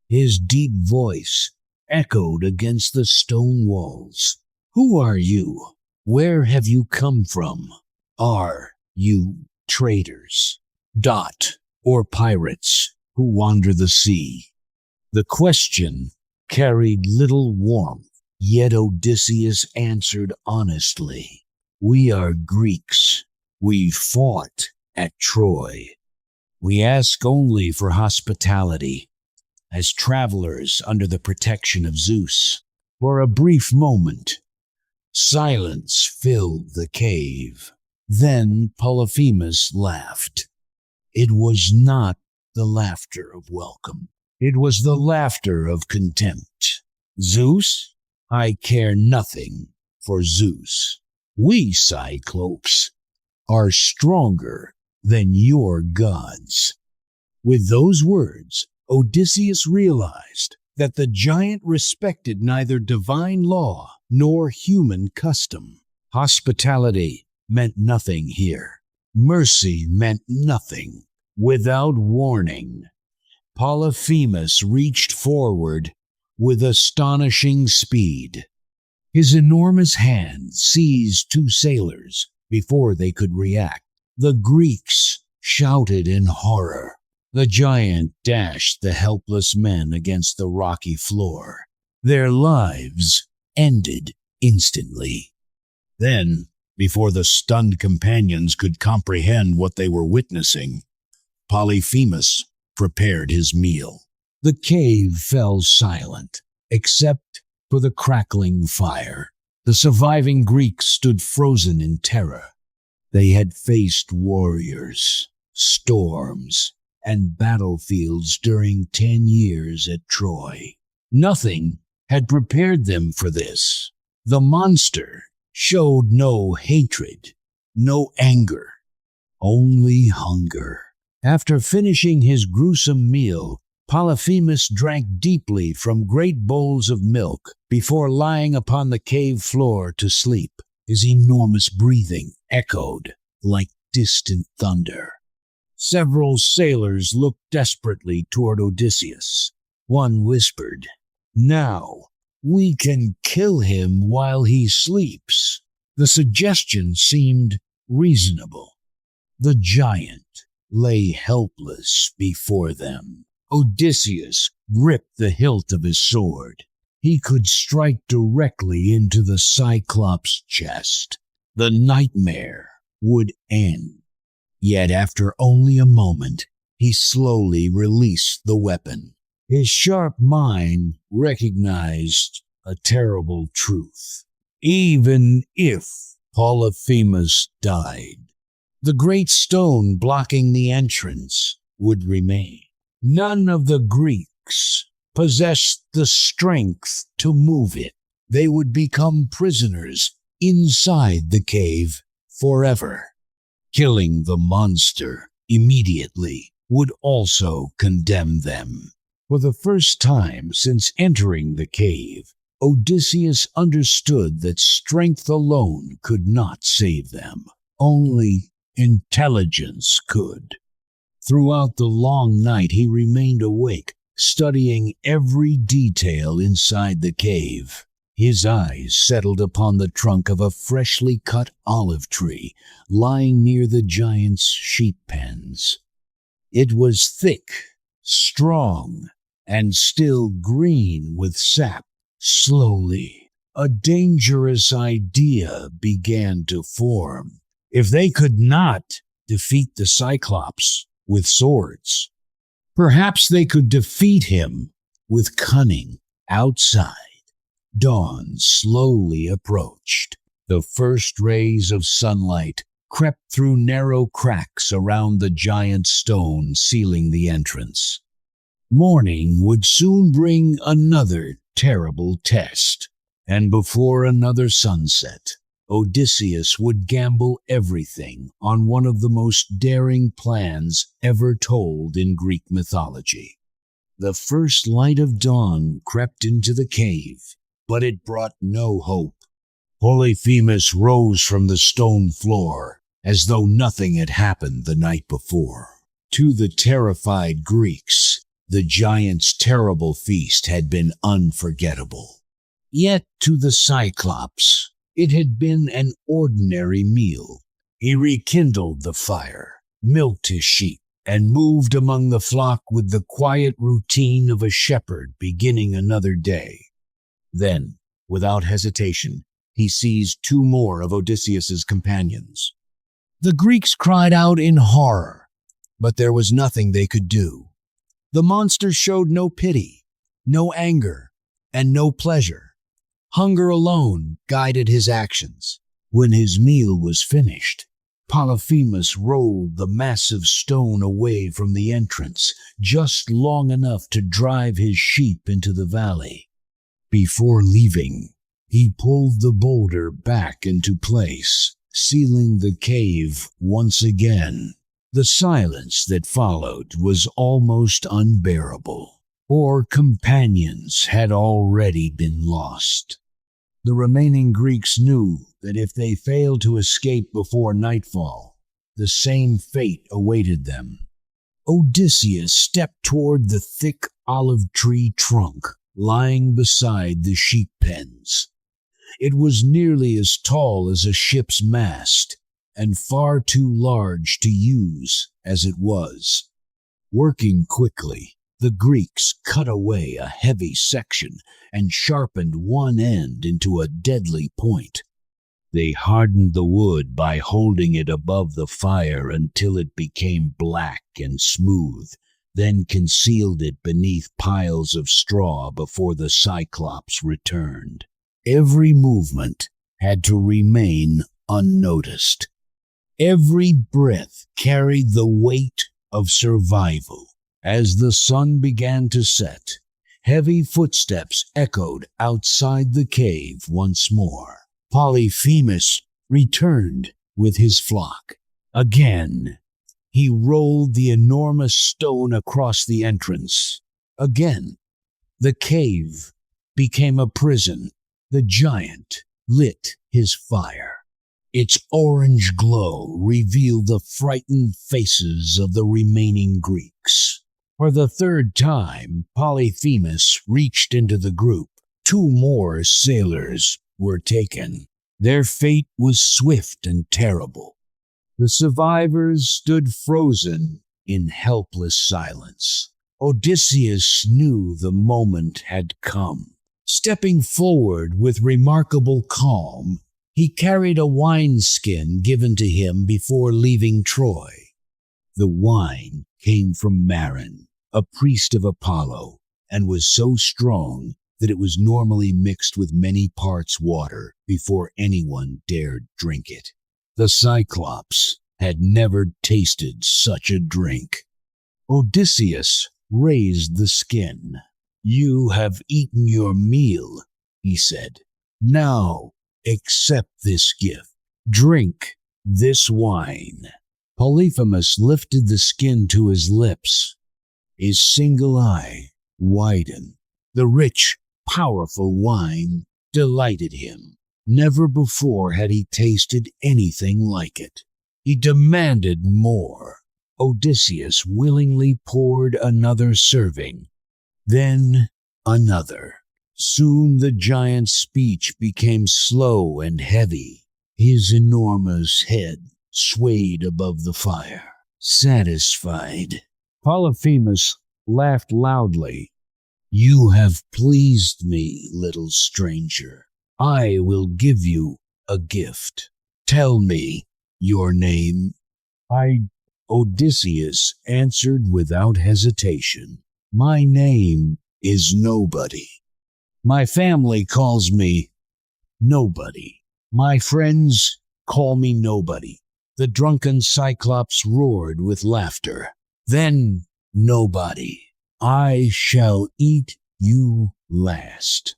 His deep voice echoed against the stone walls. "Who are you? Where have you come from? Are you traders, or pirates who wander the sea?" The question carried little warmth, yet Odysseus answered honestly, "We are Greeks. We fought at Troy. We ask only for hospitality, as travelers under the protection of Zeus." For a brief moment, silence filled the cave. Then Polyphemus laughed. It was not the laughter of welcome. It was the laughter of contempt. "Zeus? I care nothing for Zeus. We, Cyclops, are stronger than your gods." With those words, Odysseus realized that the giant respected neither divine law nor human custom. Hospitality meant nothing here. Mercy meant nothing. Without warning, Polyphemus reached forward with astonishing speed. His enormous hand seized two sailors before they could react. The Greeks shouted in horror. The giant dashed the helpless men against the rocky floor. Their lives ended instantly. Then, before the stunned companions could comprehend what they were witnessing, Polyphemus prepared his meal. The cave fell silent, except for the crackling fire. The surviving Greeks stood frozen in terror. They had faced warriors, storms, and battlefields during 10 years at Troy. Nothing had prepared them for this. The monster showed no hatred, no anger, only hunger. After finishing his gruesome meal, Polyphemus drank deeply from great bowls of milk before lying upon the cave floor to sleep. His enormous breathing echoed like distant thunder. Several sailors looked desperately toward Odysseus. One whispered, "Now we can kill him while he sleeps." The suggestion seemed reasonable. The giant lay helpless before them. Odysseus gripped the hilt of his sword. He could strike directly into the Cyclops' chest. The nightmare would end. Yet after only a moment, he slowly released the weapon. His sharp mind recognized a terrible truth. Even if Polyphemus died, the great stone blocking the entrance would remain. None of the Greeks possessed the strength to move it. They would become prisoners inside the cave forever. Killing the monster immediately would also condemn them. For the first time since entering the cave, Odysseus understood that strength alone could not save them. Only intelligence could. Throughout the long night, he remained awake, studying every detail inside the cave. His eyes settled upon the trunk of a freshly cut olive tree lying near the giant's sheep pens. It was thick, strong, and still green with sap. Slowly, a dangerous idea began to form. If they could not defeat the Cyclops with swords, perhaps they could defeat him with cunning. Outside, dawn slowly approached. The first rays of sunlight crept through narrow cracks around the giant stone sealing the entrance. Morning would soon bring another terrible test, and before another sunset, Odysseus would gamble everything on one of the most daring plans ever told in Greek mythology. The first light of dawn crept into the cave, but it brought no hope. Polyphemus rose from the stone floor as though nothing had happened the night before. To the terrified Greeks, the giant's terrible feast had been unforgettable. Yet to the Cyclops, it had been an ordinary meal. He rekindled the fire, milked his sheep, and moved among the flock with the quiet routine of a shepherd beginning another day. Then, without hesitation, he seized two more of Odysseus's companions. The Greeks cried out in horror, but there was nothing they could do. The monster showed no pity, no anger, and no pleasure. Hunger alone guided his actions. When his meal was finished, Polyphemus rolled the massive stone away from the entrance, just long enough to drive his sheep into the valley. Before leaving, he pulled the boulder back into place, sealing the cave once again. The silence that followed was almost unbearable. 4 companions had already been lost. The remaining Greeks knew that if they failed to escape before nightfall, the same fate awaited them. Odysseus stepped toward the thick olive tree trunk lying beside the sheep pens. It was nearly as tall as a ship's mast, and far too large to use as it was. Working quickly, the Greeks cut away a heavy section and sharpened one end into a deadly point. They hardened the wood by holding it above the fire until it became black and smooth, then concealed it beneath piles of straw before the Cyclops returned. Every movement had to remain unnoticed. Every breath carried the weight of survival. As the sun began to set, heavy footsteps echoed outside the cave once more. Polyphemus returned with his flock. Again, he rolled the enormous stone across the entrance. Again, the cave became a prison. The giant lit his fire. Its orange glow revealed the frightened faces of the remaining Greeks. For the third time, Polyphemus reached into the group. 2 more sailors were taken. Their fate was swift and terrible. The survivors stood frozen in helpless silence. Odysseus knew the moment had come. Stepping forward with remarkable calm, he carried a wineskin given to him before leaving Troy. The wine came from Marin, a priest of Apollo, and was so strong that it was normally mixed with many parts water before anyone dared drink it. The Cyclops had never tasted such a drink. Odysseus raised the skin. "You have eaten your meal," he said. "Now accept this gift. Drink this wine." Polyphemus lifted the skin to his lips. His single eye widened. The rich, powerful wine delighted him. Never before had he tasted anything like it. He demanded more. Odysseus willingly poured another serving, then another. Soon the giant's speech became slow and heavy. His enormous head swayed above the fire. Satisfied, Polyphemus laughed loudly. You have pleased me, little stranger. I will give you a gift. Tell me your name. I, Odysseus, answered without hesitation. My name is Nobody. My family calls me Nobody. My friends call me Nobody. The drunken Cyclops roared with laughter. Then, Nobody, I shall eat you last.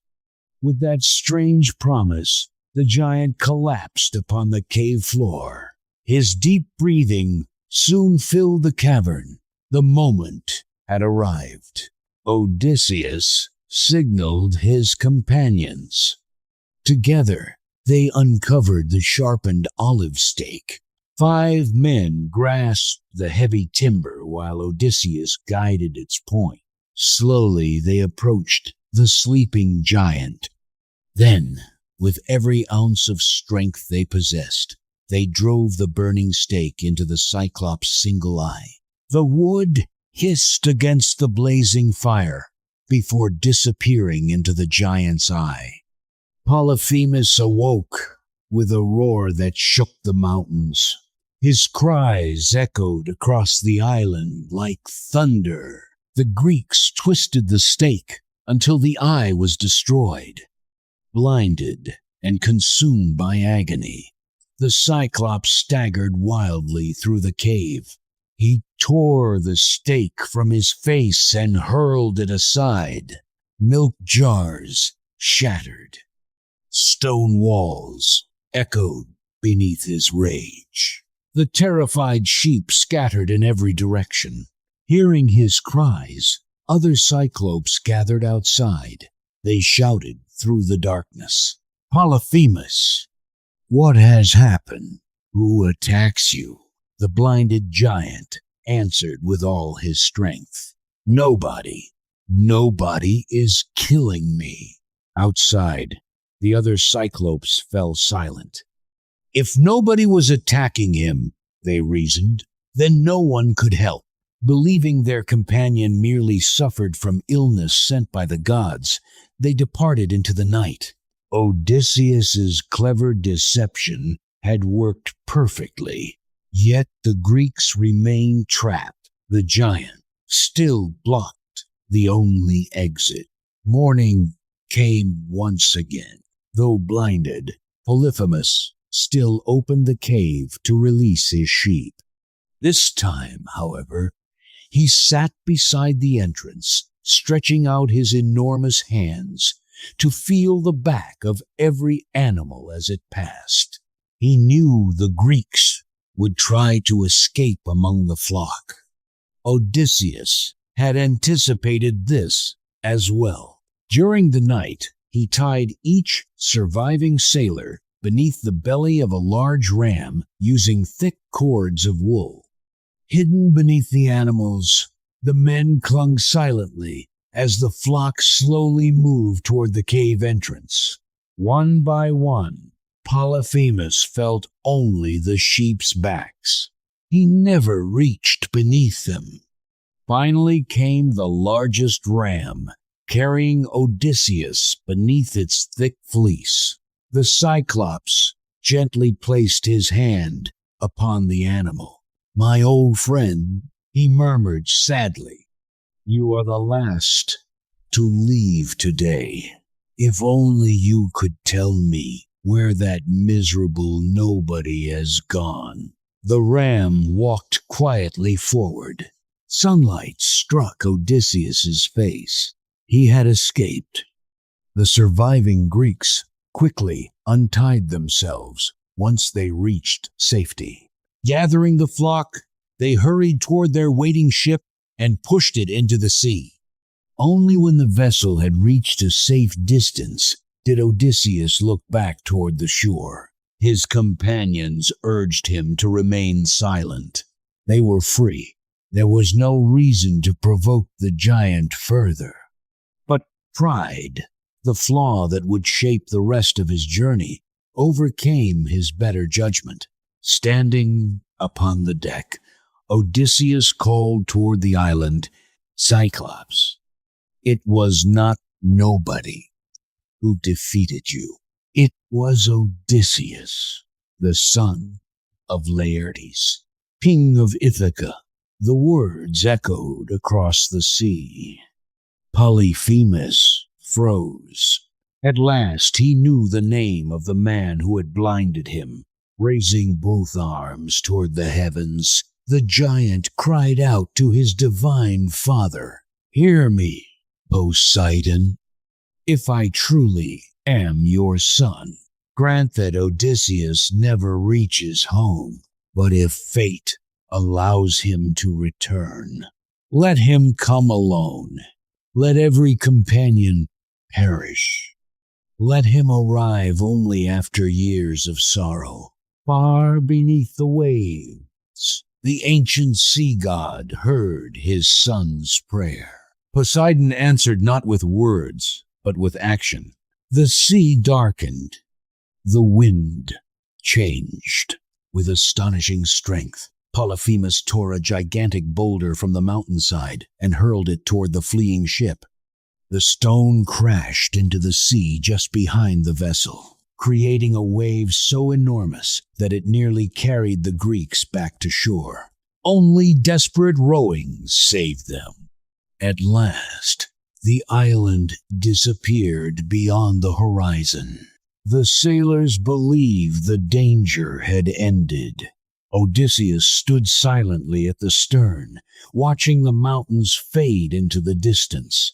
With that strange promise, the giant collapsed upon the cave floor. His deep breathing soon filled the cavern. The moment had arrived. Odysseus signaled his companions. Together, they uncovered the sharpened olive stake. 5 men grasped the heavy timber while Odysseus guided its point. Slowly they approached the sleeping giant. Then, with every ounce of strength they possessed, they drove the burning stake into the Cyclops' single eye. The wood hissed against the blazing fire before disappearing into the giant's eye. Polyphemus awoke with a roar that shook the mountains. His cries echoed across the island like thunder. The Greeks twisted the stake until the eye was destroyed. Blinded and consumed by agony, the Cyclops staggered wildly through the cave. He tore the stake from his face and hurled it aside. Milk jars shattered. Stone walls echoed beneath his rage. The terrified sheep scattered in every direction. Hearing his cries, other Cyclopes gathered outside. They shouted through the darkness, "Polyphemus, what has happened? Who attacks you?" The blinded giant answered with all his strength, "Nobody. Nobody is killing me." Outside, the other Cyclopes fell silent. If nobody was attacking him, they reasoned, then no one could help. Believing their companion merely suffered from illness sent by the gods, they departed into the night. Odysseus's clever deception had worked perfectly, yet the Greeks remained trapped. The giant still blocked the only exit. Morning came once again. Though blinded, Polyphemus still opened the cave to release his sheep. This time, however, he sat beside the entrance, stretching out his enormous hands to feel the back of every animal as it passed. He knew the Greeks would try to escape among the flock. Odysseus had anticipated this as well. During the night, he tied each surviving sailor beneath the belly of a large ram using thick cords of wool. Hidden beneath the animals, the men clung silently as the flock slowly moved toward the cave entrance. One by one, Polyphemus felt only the sheep's backs. He never reached beneath them. Finally came the largest ram, carrying Odysseus beneath its thick fleece. The Cyclops gently placed his hand upon the animal. "My old friend," he murmured sadly, "you are the last to leave today. If only you could tell me where that miserable nobody has gone." The ram walked quietly forward. Sunlight struck Odysseus's face. He had escaped. The surviving Greeks quickly untied themselves once they reached safety. Gathering the flock, they hurried toward their waiting ship and pushed it into the sea. Only when the vessel had reached a safe distance did Odysseus look back toward the shore. His companions urged him to remain silent. They were free. There was no reason to provoke the giant further. But pride, the flaw that would shape the rest of his journey, overcame his better judgment. Standing upon the deck, Odysseus called toward the island, "Cyclops, It was not nobody who defeated you. It was Odysseus, the son of Laertes, king of Ithaca. The words echoed across the sea. Polyphemus froze. At last he knew the name of the man who had blinded him. Raising both arms toward the heavens, the giant cried out to his divine father, "Hear me, Poseidon. If I truly am your son, grant that Odysseus never reaches home. But if fate allows him to return, let him come alone. Let every companion perish. Let him arrive only after years of sorrow, far beneath the waves." The ancient sea god heard his son's prayer. Poseidon answered not with words, but with action. The sea darkened. The wind changed. With astonishing strength, Polyphemus tore a gigantic boulder from the mountainside and hurled it toward the fleeing ship. The stone crashed into the sea just behind the vessel, creating a wave so enormous that it nearly carried the Greeks back to shore. Only desperate rowing saved them. At last, the island disappeared beyond the horizon. The sailors believed the danger had ended. Odysseus stood silently at the stern, watching the mountains fade into the distance.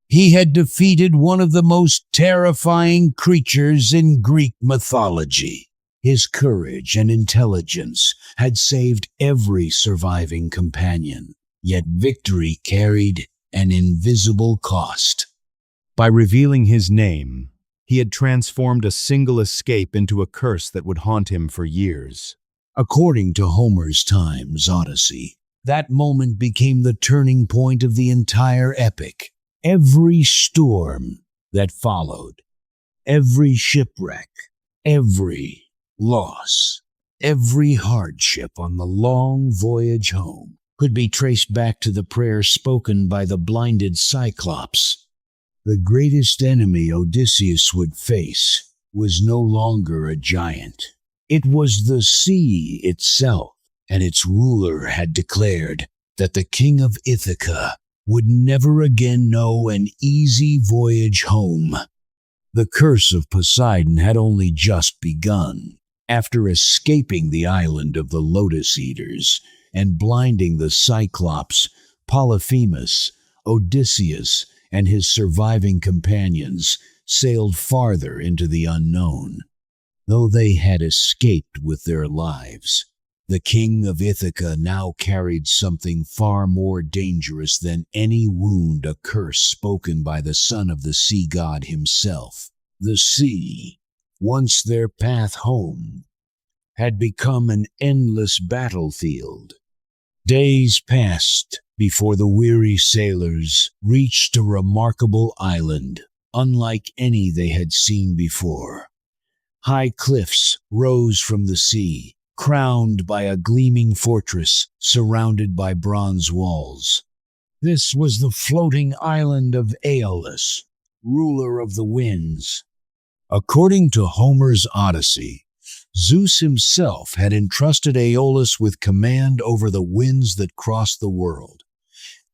He had defeated one of the most terrifying creatures in Greek mythology. His courage and intelligence had saved every surviving companion, yet victory carried an invisible cost. By revealing his name, he had transformed a single escape into a curse that would haunt him for years. According to Homer's Times Odyssey, that moment became the turning point of the entire epic. Every storm that followed, every shipwreck, every loss, every hardship on the long voyage home could be traced back to the prayer spoken by the blinded Cyclops. The greatest enemy Odysseus would face was no longer a giant. It was the sea itself, and its ruler had declared that the king of Ithaca would never again know an easy voyage home. The curse of Poseidon had only just begun. After escaping the island of the Lotus Eaters and blinding the Cyclops, Polyphemus, Odysseus, and his surviving companions sailed farther into the unknown. Though they had escaped with their lives, the king of Ithaca now carried something far more dangerous than any wound, a curse spoken by the son of the sea god himself. The sea, once their path home, had become an endless battlefield. Days passed before the weary sailors reached a remarkable island, unlike any they had seen before. High cliffs rose from the sea, crowned by a gleaming fortress surrounded by bronze walls. This was the floating island of Aeolus, ruler of the winds. According to Homer's Odyssey, Zeus himself had entrusted Aeolus with command over the winds that crossed the world.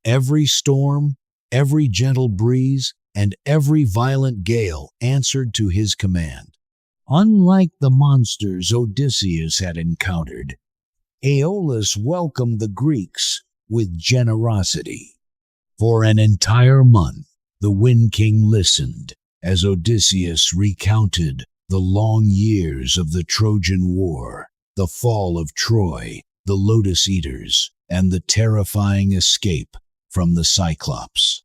Every storm, every gentle breeze, and every violent gale answered to his command. Unlike the monsters Odysseus had encountered, Aeolus welcomed the Greeks with generosity. For an entire month, the Wind King listened as Odysseus recounted the long years of the Trojan War, the fall of Troy, the Lotus Eaters, and the terrifying escape from the Cyclops.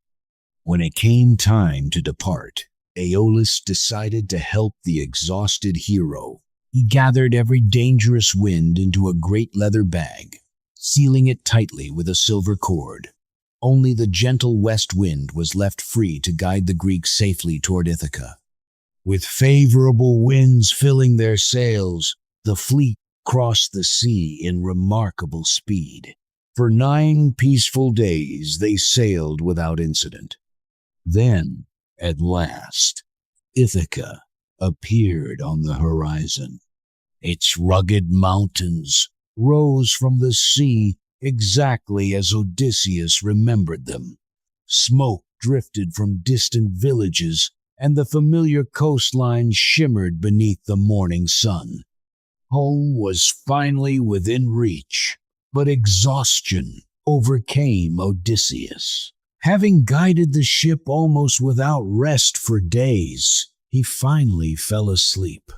When it came time to depart, Aeolus decided to help the exhausted hero. He gathered every dangerous wind into a great leather bag, sealing it tightly with a silver cord. Only the gentle west wind was left free to guide the Greeks safely toward Ithaca. With favorable winds filling their sails, the fleet crossed the sea in remarkable speed. For 9 peaceful days they sailed without incident. Then, at last, Ithaca appeared on the horizon. Its rugged mountains rose from the sea exactly as Odysseus remembered them. Smoke drifted from distant villages, and the familiar coastline shimmered beneath the morning sun. Home was finally within reach, but exhaustion overcame Odysseus. Having guided the ship almost without rest for days, he finally fell asleep.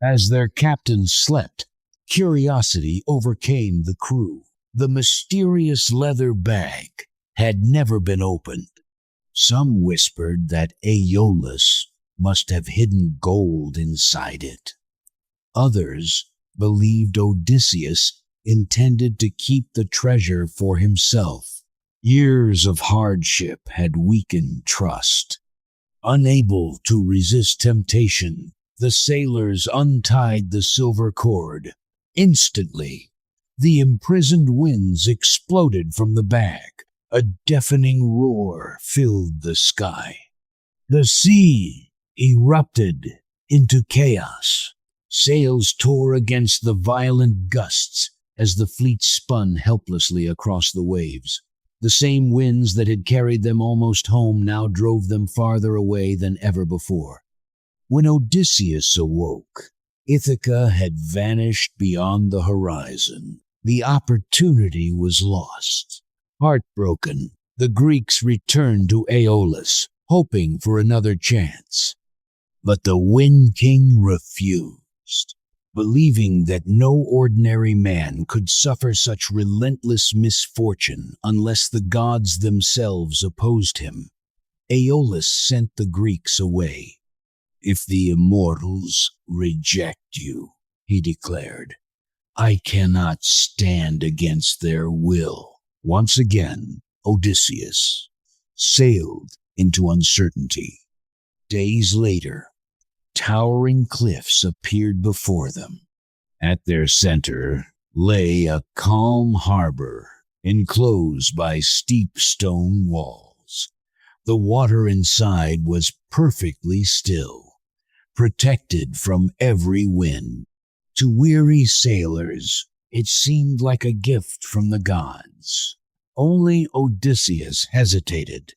As their captain slept, curiosity overcame the crew. The mysterious leather bag had never been opened. Some whispered that Aeolus must have hidden gold inside it. Others believed Odysseus intended to keep the treasure for himself. Years of hardship had weakened trust. Unable to resist temptation, the sailors untied the silver cord. Instantly, the imprisoned winds exploded from the bag. A deafening roar filled the sky. The sea erupted into chaos. Sails tore against the violent gusts as the fleet spun helplessly across the waves. The same winds that had carried them almost home now drove them farther away than ever before. When Odysseus awoke, Ithaca had vanished beyond the horizon. The opportunity was lost. Heartbroken, the Greeks returned to Aeolus, hoping for another chance. But the Wind King refused, believing that no ordinary man could suffer such relentless misfortune unless the gods themselves opposed him. Aeolus sent the Greeks away. "If the immortals reject you," he declared, "I cannot stand against their will." Once again, Odysseus sailed into uncertainty. Days later, towering cliffs appeared before them. At their center lay a calm harbor, enclosed by steep stone walls. The water inside was perfectly still, protected from every wind. To weary sailors, it seemed like a gift from the gods. Only Odysseus hesitated.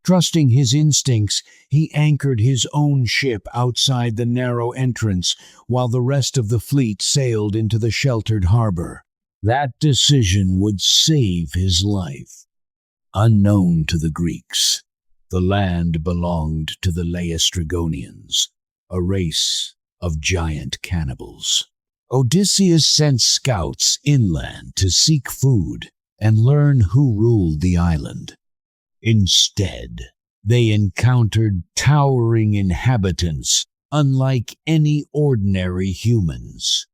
Trusting his instincts, he anchored his own ship outside the narrow entrance while the rest of the fleet sailed into the sheltered harbor. That decision would save his life. Unknown to the Greeks, the land belonged to the Laestrygonians, a race of giant cannibals. Odysseus sent scouts inland to seek food and learn who ruled the island. Instead, they encountered towering inhabitants unlike any ordinary humans.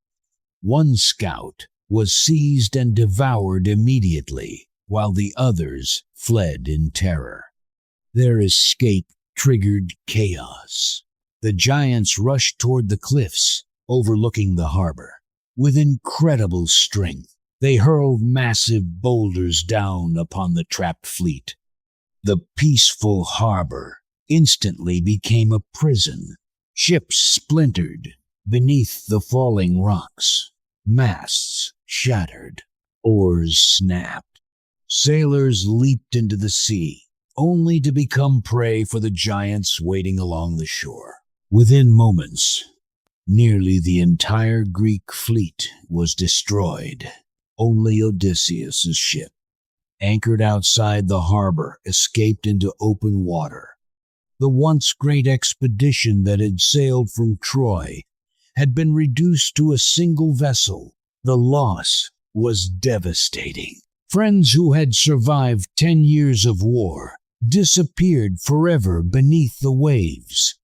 One scout was seized and devoured immediately, while the others fled in terror. Their escape triggered chaos. The giants rushed toward the cliffs, overlooking the harbor. With incredible strength, they hurled massive boulders down upon the trapped fleet. The peaceful harbor instantly became a prison. Ships splintered beneath the falling rocks. Masts shattered. Oars snapped. Sailors leaped into the sea, only to become prey for the giants waiting along the shore. Within moments, nearly the entire Greek fleet was destroyed. Only Odysseus' ship, anchored outside the harbor, escaped into open water. The once great expedition that had sailed from Troy had been reduced to a single vessel. The loss was devastating. Friends who had survived 10 years of war disappeared forever beneath the waves.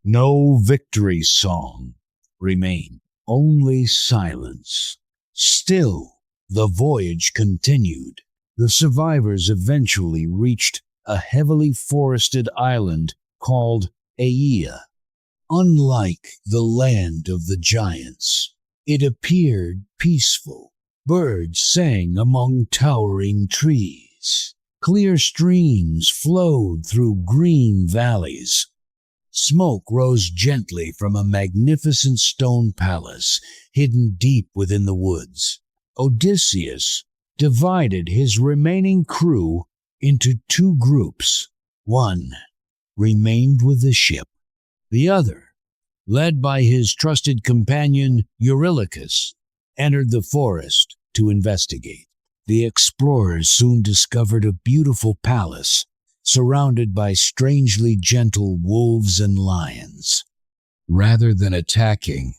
No victory song remained, only silence. Still, the voyage continued. The survivors eventually reached a heavily forested island called Aea. Unlike the land of the giants, it appeared peaceful. Birds sang among towering trees. Clear streams flowed through green valleys. Smoke rose gently from a magnificent stone palace hidden deep within the woods. Odysseus divided his remaining crew into two groups. One remained with the ship. The other, led by his trusted companion Eurylochus, entered the forest to investigate. The explorers soon discovered a beautiful palace surrounded by strangely gentle wolves and lions. Rather than attacking,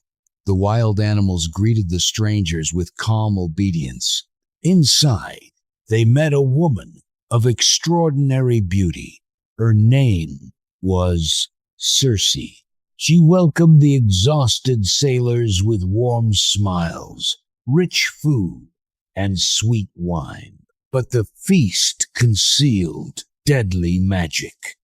the wild animals greeted the strangers with calm obedience. Inside, they met a woman of extraordinary beauty. Her name was Circe. She welcomed the exhausted sailors with warm smiles, rich food, and sweet wine. But the feast concealed deadly magic.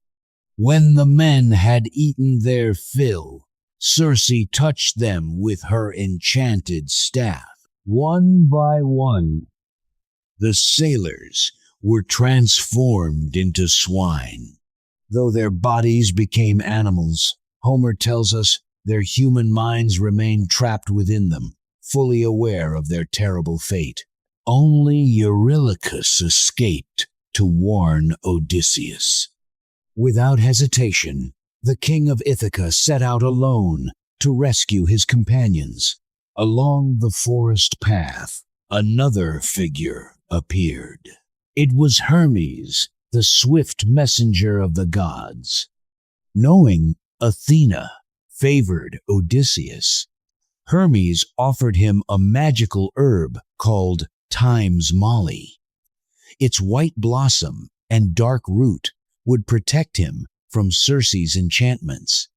When the men had eaten their fill, Circe touched them with her enchanted staff. One by one, the sailors were transformed into swine. Though their bodies became animals, Homer tells us their human minds remained trapped within them, fully aware of their terrible fate. Only Eurylochus escaped to warn Odysseus. Without hesitation, the king of Ithaca set out alone to rescue his companions. Along the forest path, another figure appeared. It was Hermes, the swift messenger of the gods. Knowing Athena favored Odysseus, Hermes offered him a magical herb called Time's Molly. Its white blossom and dark root would protect him from Circe's enchantments.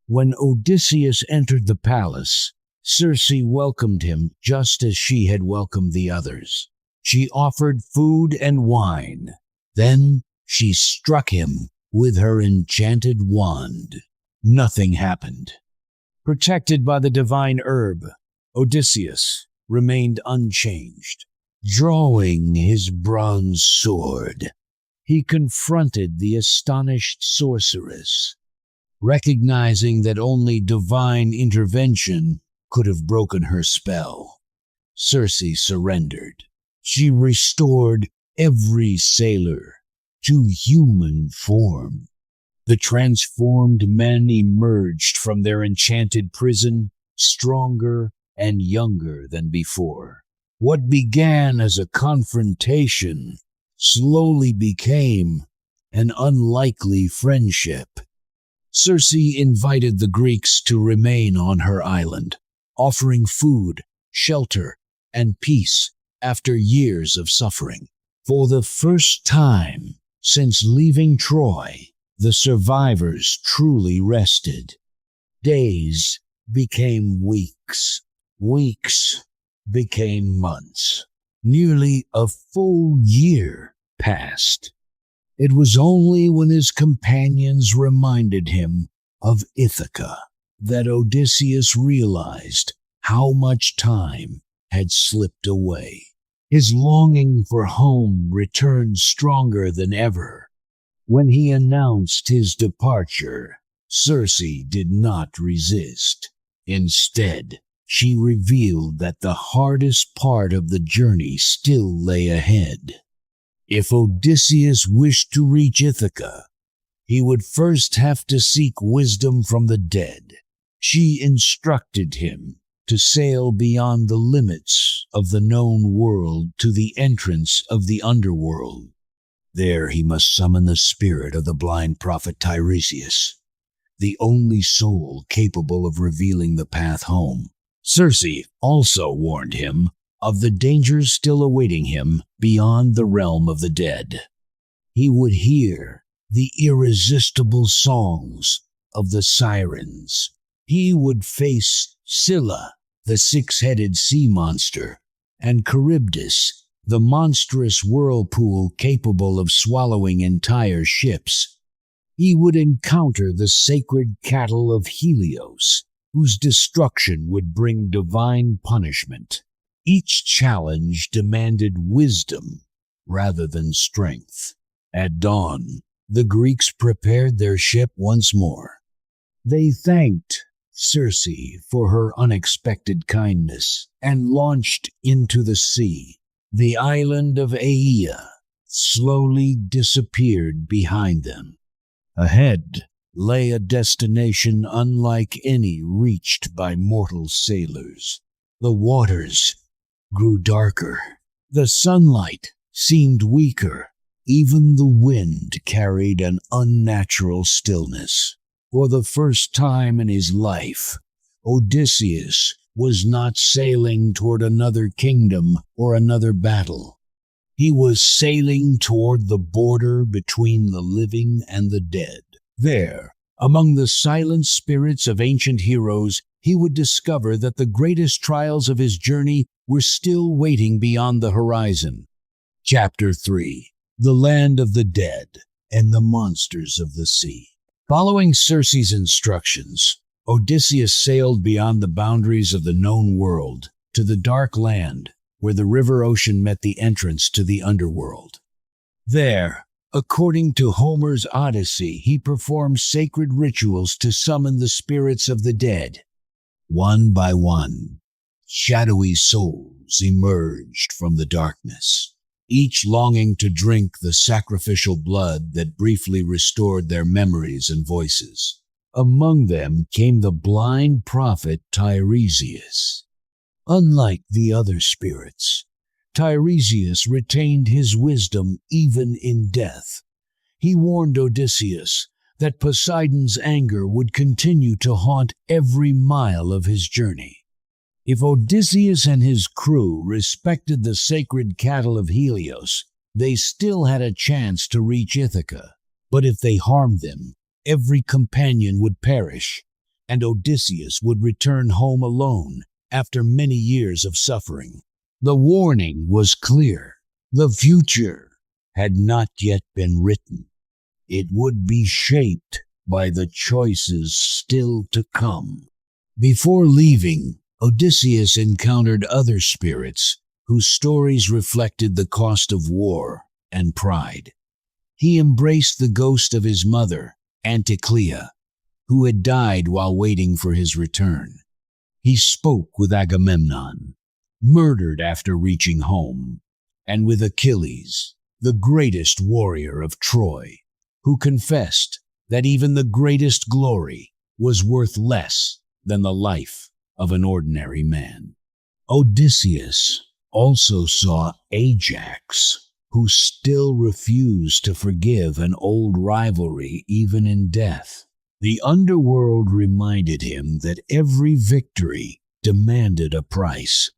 When Odysseus entered the palace, Circe welcomed him just as she had welcomed the others. She offered food and wine. Then she struck him with her enchanted wand. Nothing happened. Protected by the divine herb, Odysseus remained unchanged. Drawing his bronze sword, he confronted the astonished sorceress. Recognizing that only divine intervention could have broken her spell, Circe surrendered. She restored every sailor to human form. The transformed men emerged from their enchanted prison stronger and younger than before. What began as a confrontation slowly became an unlikely friendship. Circe invited the Greeks to remain on her island, offering food, shelter, and peace after years of suffering. For the first time since leaving Troy, the survivors truly rested. Days became weeks. Weeks became months. Nearly a full year passed. It was only when his companions reminded him of Ithaca that Odysseus realized how much time had slipped away. His longing for home returned stronger than ever. When he announced his departure, Circe did not resist. Instead, she revealed that the hardest part of the journey still lay ahead. If Odysseus wished to reach Ithaca, he would first have to seek wisdom from the dead. She instructed him to sail beyond the limits of the known world to the entrance of the underworld. There he must summon the spirit of the blind prophet Tiresias, the only soul capable of revealing the path home. Circe also warned him of the dangers still awaiting him beyond the realm of the dead. He would hear the irresistible songs of the Sirens. He would face Scylla, the six-headed sea monster, and Charybdis, the monstrous whirlpool capable of swallowing entire ships. He would encounter the sacred cattle of Helios, whose destruction would bring divine punishment. Each challenge demanded wisdom rather than strength. At dawn, the Greeks prepared their ship once more. They thanked Circe for her unexpected kindness and launched into the sea. The island of Aea slowly disappeared behind them. Ahead lay a destination unlike any reached by mortal sailors. The waters grew darker. The sunlight seemed weaker. Even the wind carried an unnatural stillness. For the first time in his life, Odysseus was not sailing toward another kingdom or another battle. He was sailing toward the border between the living and the dead. There, among the silent spirits of ancient heroes, he would discover that the greatest trials of his journey were still waiting beyond the horizon. Chapter 3: The Land of the Dead and the Monsters of the Sea. Following Circe's instructions, Odysseus sailed beyond the boundaries of the known world to the dark land where the river ocean met the entrance to the underworld. There, according to Homer's Odyssey, he performed sacred rituals to summon the spirits of the dead. One by one, shadowy souls emerged from the darkness, each longing to drink the sacrificial blood that briefly restored their memories and voices. Among them came the blind prophet Tiresias. Unlike the other spirits, Tiresias retained his wisdom even in death. He warned Odysseus that Poseidon's anger would continue to haunt every mile of his journey. If Odysseus and his crew respected the sacred cattle of Helios, they still had a chance to reach Ithaca. But if they harmed them, every companion would perish, and Odysseus would return home alone after many years of suffering. The warning was clear. The future had not yet been written. It would be shaped by the choices still to come. Before leaving, Odysseus encountered other spirits whose stories reflected the cost of war and pride. He embraced the ghost of his mother, Anticlea, who had died while waiting for his return. He spoke with Agamemnon, murdered after reaching home, and with Achilles, the greatest warrior of Troy, who confessed that even the greatest glory was worth less than the life of an ordinary man. Odysseus also saw Ajax, who still refused to forgive an old rivalry even in death. The underworld reminded him that every victory demanded a price.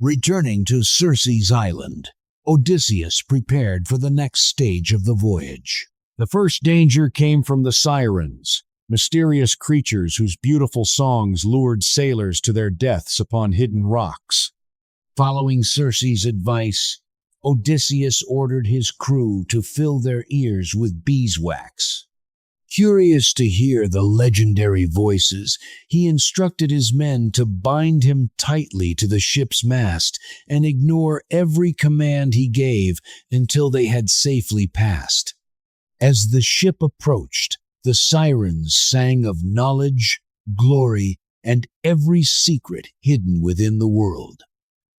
Returning to Circe's island, Odysseus prepared for the next stage of the voyage. The first danger came from the Sirens, mysterious creatures whose beautiful songs lured sailors to their deaths upon hidden rocks. Following Circe's advice, Odysseus ordered his crew to fill their ears with beeswax. Curious to hear the legendary voices, he instructed his men to bind him tightly to the ship's mast and ignore every command he gave until they had safely passed. As the ship approached, the Sirens sang of knowledge, glory, and every secret hidden within the world.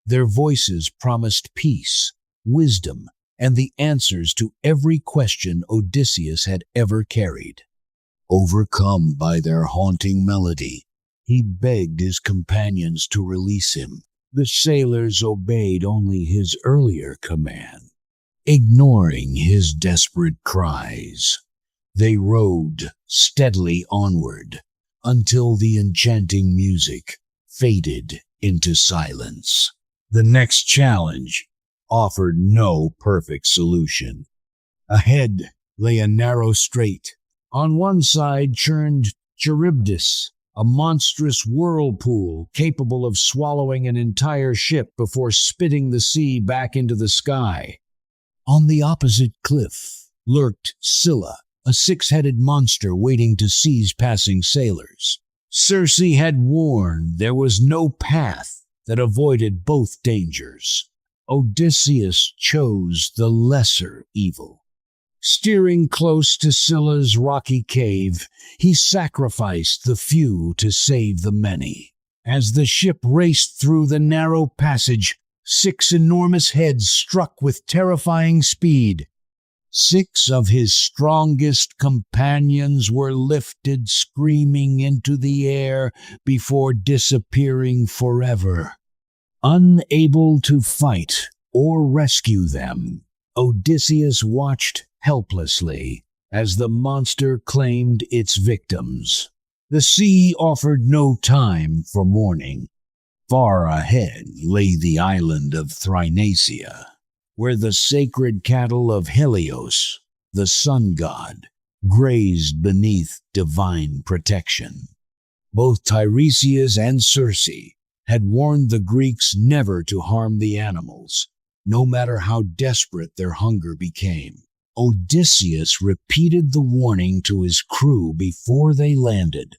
Their voices promised peace, wisdom, and the answers to every question Odysseus had ever carried. Overcome by their haunting melody, he begged his companions to release him. The sailors obeyed only his earlier command. Ignoring his desperate cries, they rowed steadily onward until the enchanting music faded into silence. The next challenge offered no perfect solution. Ahead lay a narrow strait. On one side churned Charybdis, a monstrous whirlpool capable of swallowing an entire ship before spitting the sea back into the sky. On the opposite cliff lurked Scylla, a six-headed monster waiting to seize passing sailors. Circe had warned there was no path that avoided both dangers. Odysseus chose the lesser evil. Steering close to Scylla's rocky cave, he sacrificed the few to save the many. As the ship raced through the narrow passage, 6 enormous heads struck with terrifying speed. 6 of his strongest companions were lifted screaming into the air before disappearing forever. Unable to fight or rescue them, Odysseus watched helplessly as the monster claimed its victims. The sea offered no time for mourning. Far ahead lay the island of Thrinacia, where the sacred cattle of Helios, the sun god, grazed beneath divine protection. Both Tiresias and Circe had warned the Greeks never to harm the animals, no matter how desperate their hunger became. Odysseus repeated the warning to his crew before they landed.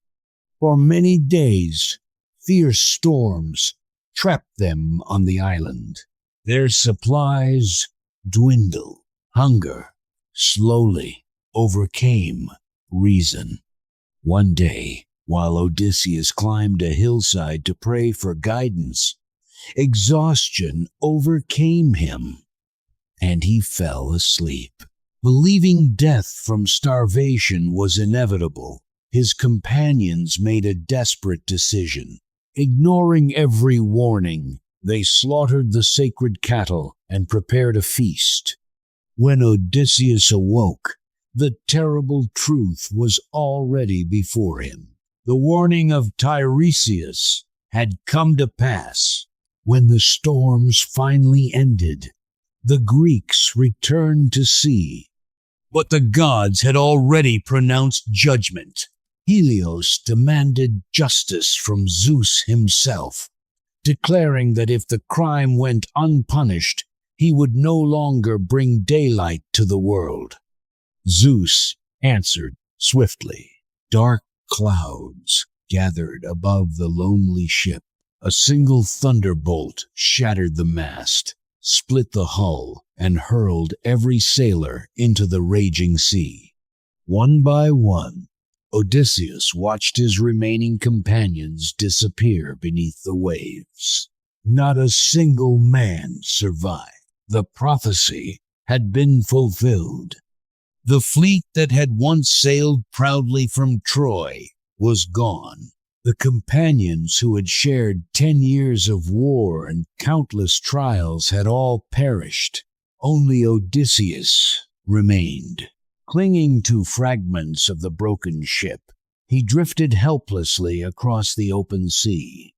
For many days, fierce storms trapped them on the island. Their supplies dwindled. Hunger slowly overcame reason. One day, while Odysseus climbed a hillside to pray for guidance, exhaustion overcame him, and he fell asleep. Believing death from starvation was inevitable, his companions made a desperate decision. Ignoring every warning, they slaughtered the sacred cattle and prepared a feast. When Odysseus awoke, the terrible truth was already before him. The warning of Tiresias had come to pass. When the storms finally ended, the Greeks returned to sea. But the gods had already pronounced judgment. Helios demanded justice from Zeus himself, declaring that if the crime went unpunished, he would no longer bring daylight to the world. Zeus answered swiftly. Dark clouds gathered above the lonely ship. A single thunderbolt shattered the mast, split the hull, and hurled every sailor into the raging sea. One by one, Odysseus watched his remaining companions disappear beneath the waves. Not a single man survived. The prophecy had been fulfilled. The fleet that had once sailed proudly from Troy was gone. The companions who had shared 10 years of war and countless trials had all perished. Only Odysseus remained. Clinging to fragments of the broken ship, he drifted helplessly across the open sea.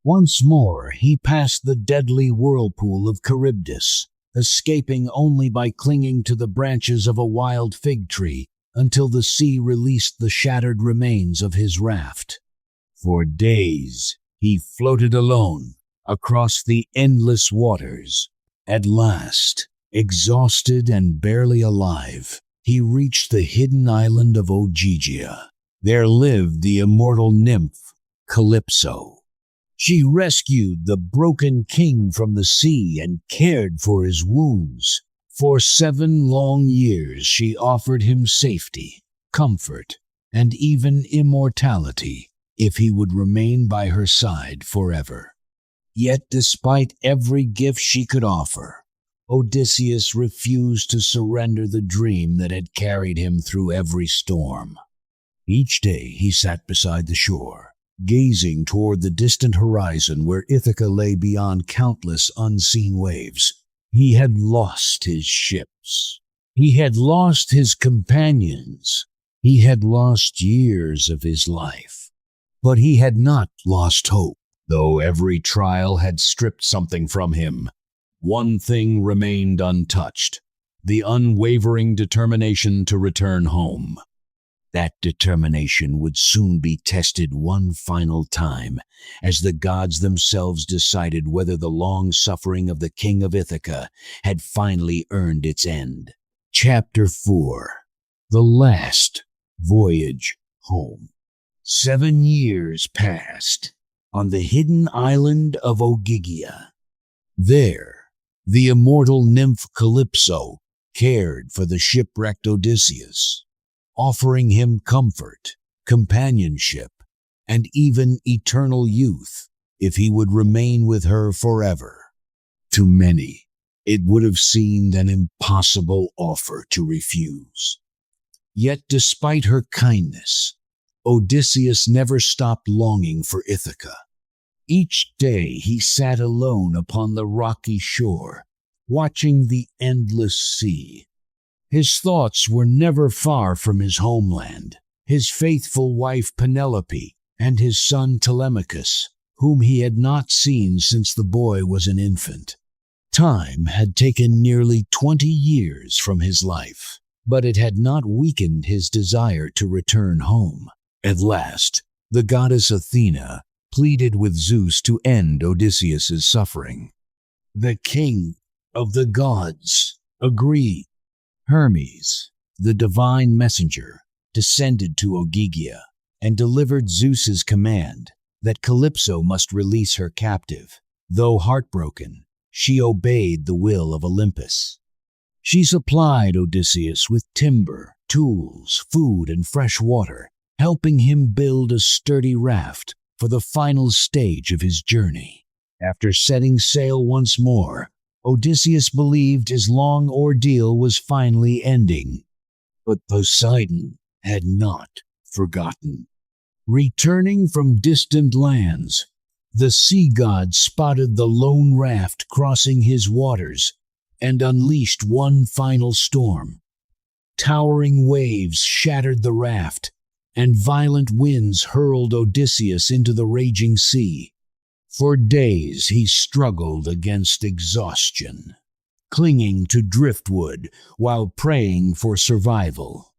Once more, he passed the deadly whirlpool of Charybdis, escaping only by clinging to the branches of a wild fig tree until the sea released the shattered remains of his raft. For days, he floated alone across the endless waters. At last, exhausted and barely alive, he reached the hidden island of Ogygia. There lived the immortal nymph, Calypso. She rescued the broken king from the sea and cared for his wounds. For 7 long years she offered him safety, comfort, and even immortality if he would remain by her side forever. Yet despite every gift she could offer, Odysseus refused to surrender the dream that had carried him through every storm. Each day he sat beside the shore, gazing toward the distant horizon where Ithaca lay beyond countless unseen waves. He had lost his ships. He had lost his companions. He had lost years of his life. But he had not lost hope, though every trial had stripped something from him. One thing remained untouched: the unwavering determination to return home. That determination would soon be tested one final time, as the gods themselves decided whether the long suffering of the king of Ithaca had finally earned its end. Chapter 4. The Last Voyage Home. 7 years passed on the hidden island of Ogygia. There, the immortal nymph Calypso cared for the shipwrecked Odysseus, offering him comfort, companionship, and even eternal youth if he would remain with her forever. To many, it would have seemed an impossible offer to refuse. Yet despite her kindness, Odysseus never stopped longing for Ithaca. Each day he sat alone upon the rocky shore, watching the endless sea. His thoughts were never far from his homeland, his faithful wife Penelope, and his son Telemachus, whom he had not seen since the boy was an infant. Time had taken nearly 20 years from his life, but it had not weakened his desire to return home. At last, the goddess Athena pleaded with Zeus to end Odysseus's suffering. The king of the gods agreed. Hermes, the divine messenger, descended to Ogygia and delivered Zeus's command that Calypso must release her captive. Though heartbroken, she obeyed the will of Olympus. She supplied Odysseus with timber, tools, food, and fresh water, helping him build a sturdy raft for the final stage of his journey. After setting sail once more, Odysseus believed his long ordeal was finally ending. But Poseidon had not forgotten. Returning from distant lands, the sea god spotted the lone raft crossing his waters and unleashed one final storm. Towering waves shattered the raft, and violent winds hurled Odysseus into the raging sea. For days he struggled against exhaustion, clinging to driftwood while praying for survival.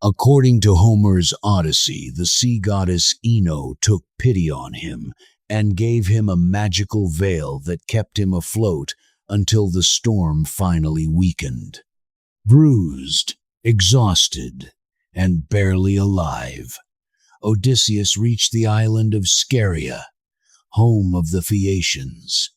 According to Homer's Odyssey, the sea goddess Ino took pity on him and gave him a magical veil that kept him afloat until the storm finally weakened. Bruised, exhausted, and barely alive, Odysseus reached the island of Scheria, home of the Phaeacians,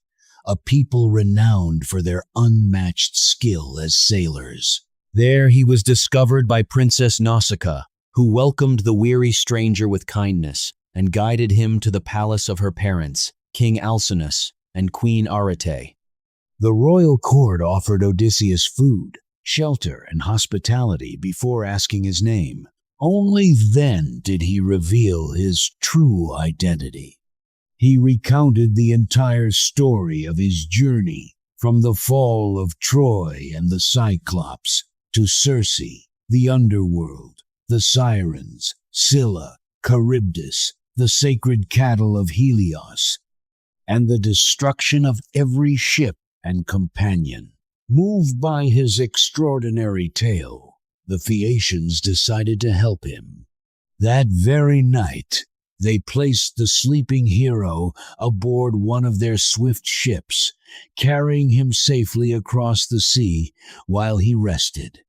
a people renowned for their unmatched skill as sailors. There he was discovered by Princess Nausicaa, who welcomed the weary stranger with kindness and guided him to the palace of her parents, King Alcinous and Queen Arete. The royal court offered Odysseus food, shelter, and hospitality before asking his name. Only then did he reveal his true identity. He recounted the entire story of his journey, from the fall of Troy and the Cyclops to Circe, the underworld, the Sirens, Scylla, Charybdis, the sacred cattle of Helios, and the destruction of every ship and companion. Moved by his extraordinary tale, the Phaeacians decided to help him. That very night, they placed the sleeping hero aboard one of their swift ships, carrying him safely across the sea while he rested.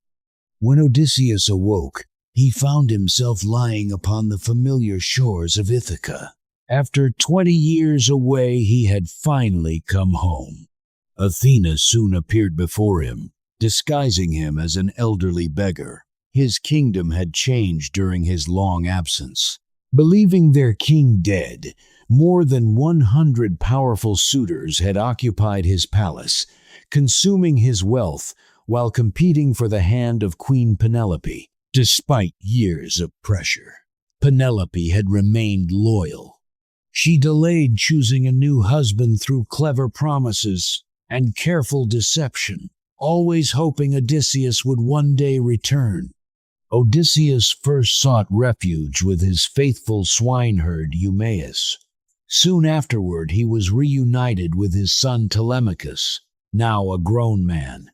When Odysseus awoke, he found himself lying upon the familiar shores of Ithaca. After 20 years away, he had finally come home. Athena soon appeared before him, disguising him as an elderly beggar. His kingdom had changed during his long absence. Believing their king dead, more than 100 powerful suitors had occupied his palace, consuming his wealth while competing for the hand of Queen Penelope. Despite years of pressure, Penelope had remained loyal. She delayed choosing a new husband through clever promises and careful deception, always hoping Odysseus would one day return. Odysseus first sought refuge with his faithful swineherd Eumaeus. Soon afterward, he was reunited with his son Telemachus, now a grown man.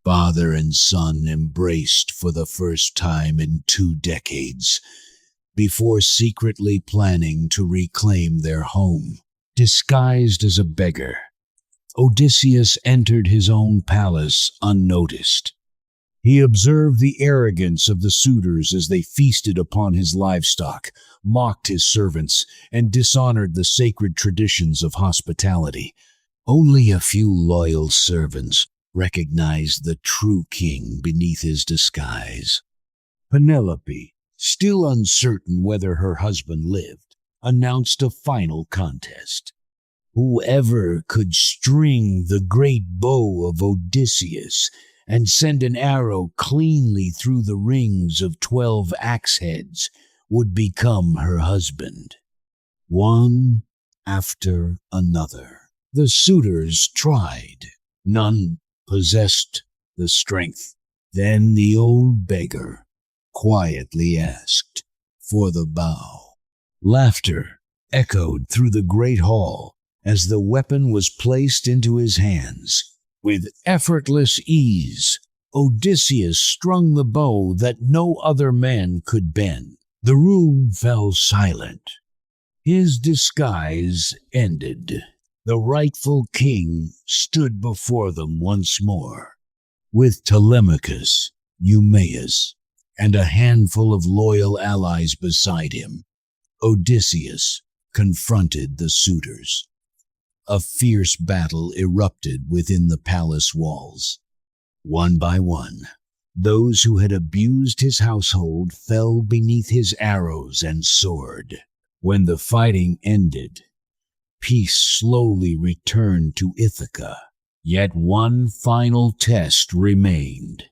Father and son embraced for the first time in 2 decades, before secretly planning to reclaim their home. Disguised as a beggar, Odysseus entered his own palace unnoticed. He observed the arrogance of the suitors as they feasted upon his livestock, mocked his servants, and dishonored the sacred traditions of hospitality. Only a few loyal servants recognized the true king beneath his disguise. Penelope, still uncertain whether her husband lived, announced a final contest. Whoever could string the great bow of Odysseus and send an arrow cleanly through the rings of 12 axe heads would become her husband. One after another, the suitors tried. None possessed the strength. Then the old beggar quietly asked for the bow. Laughter echoed through the great hall as the weapon was placed into his hands. With effortless ease, Odysseus strung the bow that no other man could bend. The room fell silent. His disguise ended. The rightful king stood before them once more. With Telemachus, Eumaeus, and a handful of loyal allies beside him, Odysseus confronted the suitors. A fierce battle erupted within the palace walls. One by one, those who had abused his household fell beneath his arrows and sword. When the fighting ended, peace slowly returned to Ithaca. Yet one final test remained.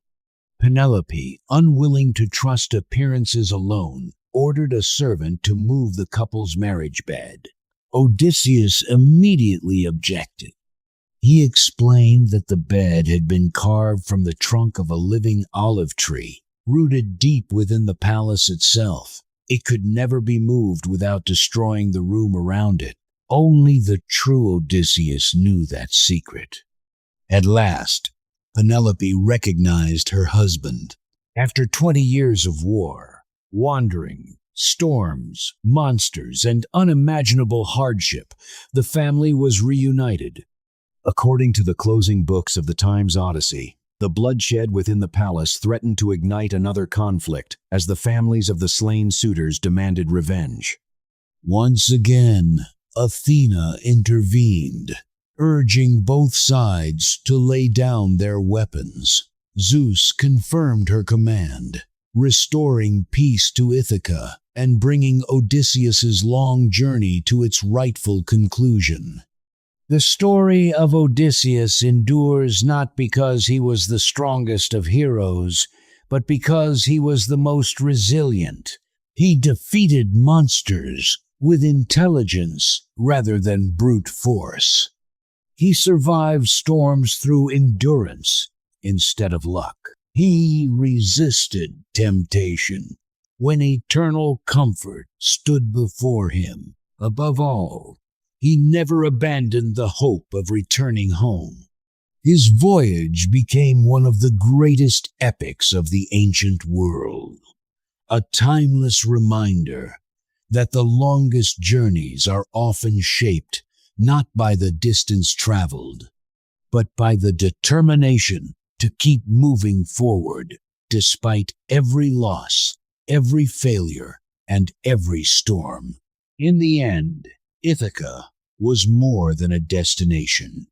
Penelope, unwilling to trust appearances alone, ordered a servant to move the couple's marriage bed. Odysseus immediately objected. He explained that the bed had been carved from the trunk of a living olive tree, rooted deep within the palace itself. It could never be moved without destroying the room around it. Only the true Odysseus knew that secret. At last, Penelope recognized her husband. After 20 years of war, wandering, storms, monsters, and unimaginable hardship, the family was reunited. According to the closing books of the time's Odyssey, the bloodshed within the palace threatened to ignite another conflict as the families of the slain suitors demanded revenge. Once again, Athena intervened, urging both sides to lay down their weapons. Zeus confirmed her command, restoring peace to Ithaca and bringing Odysseus's long journey to its rightful conclusion. The story of Odysseus endures not because he was the strongest of heroes, but because he was the most resilient. He defeated monsters with intelligence rather than brute force. He survived storms through endurance instead of luck. He resisted temptation when eternal comfort stood before him. Above all, he never abandoned the hope of returning home. His voyage became one of the greatest epics of the ancient world, a timeless reminder that the longest journeys are often shaped not by the distance traveled, but by the determination to keep moving forward despite every loss, every failure, and every storm. In the end, Ithaca was more than a destination.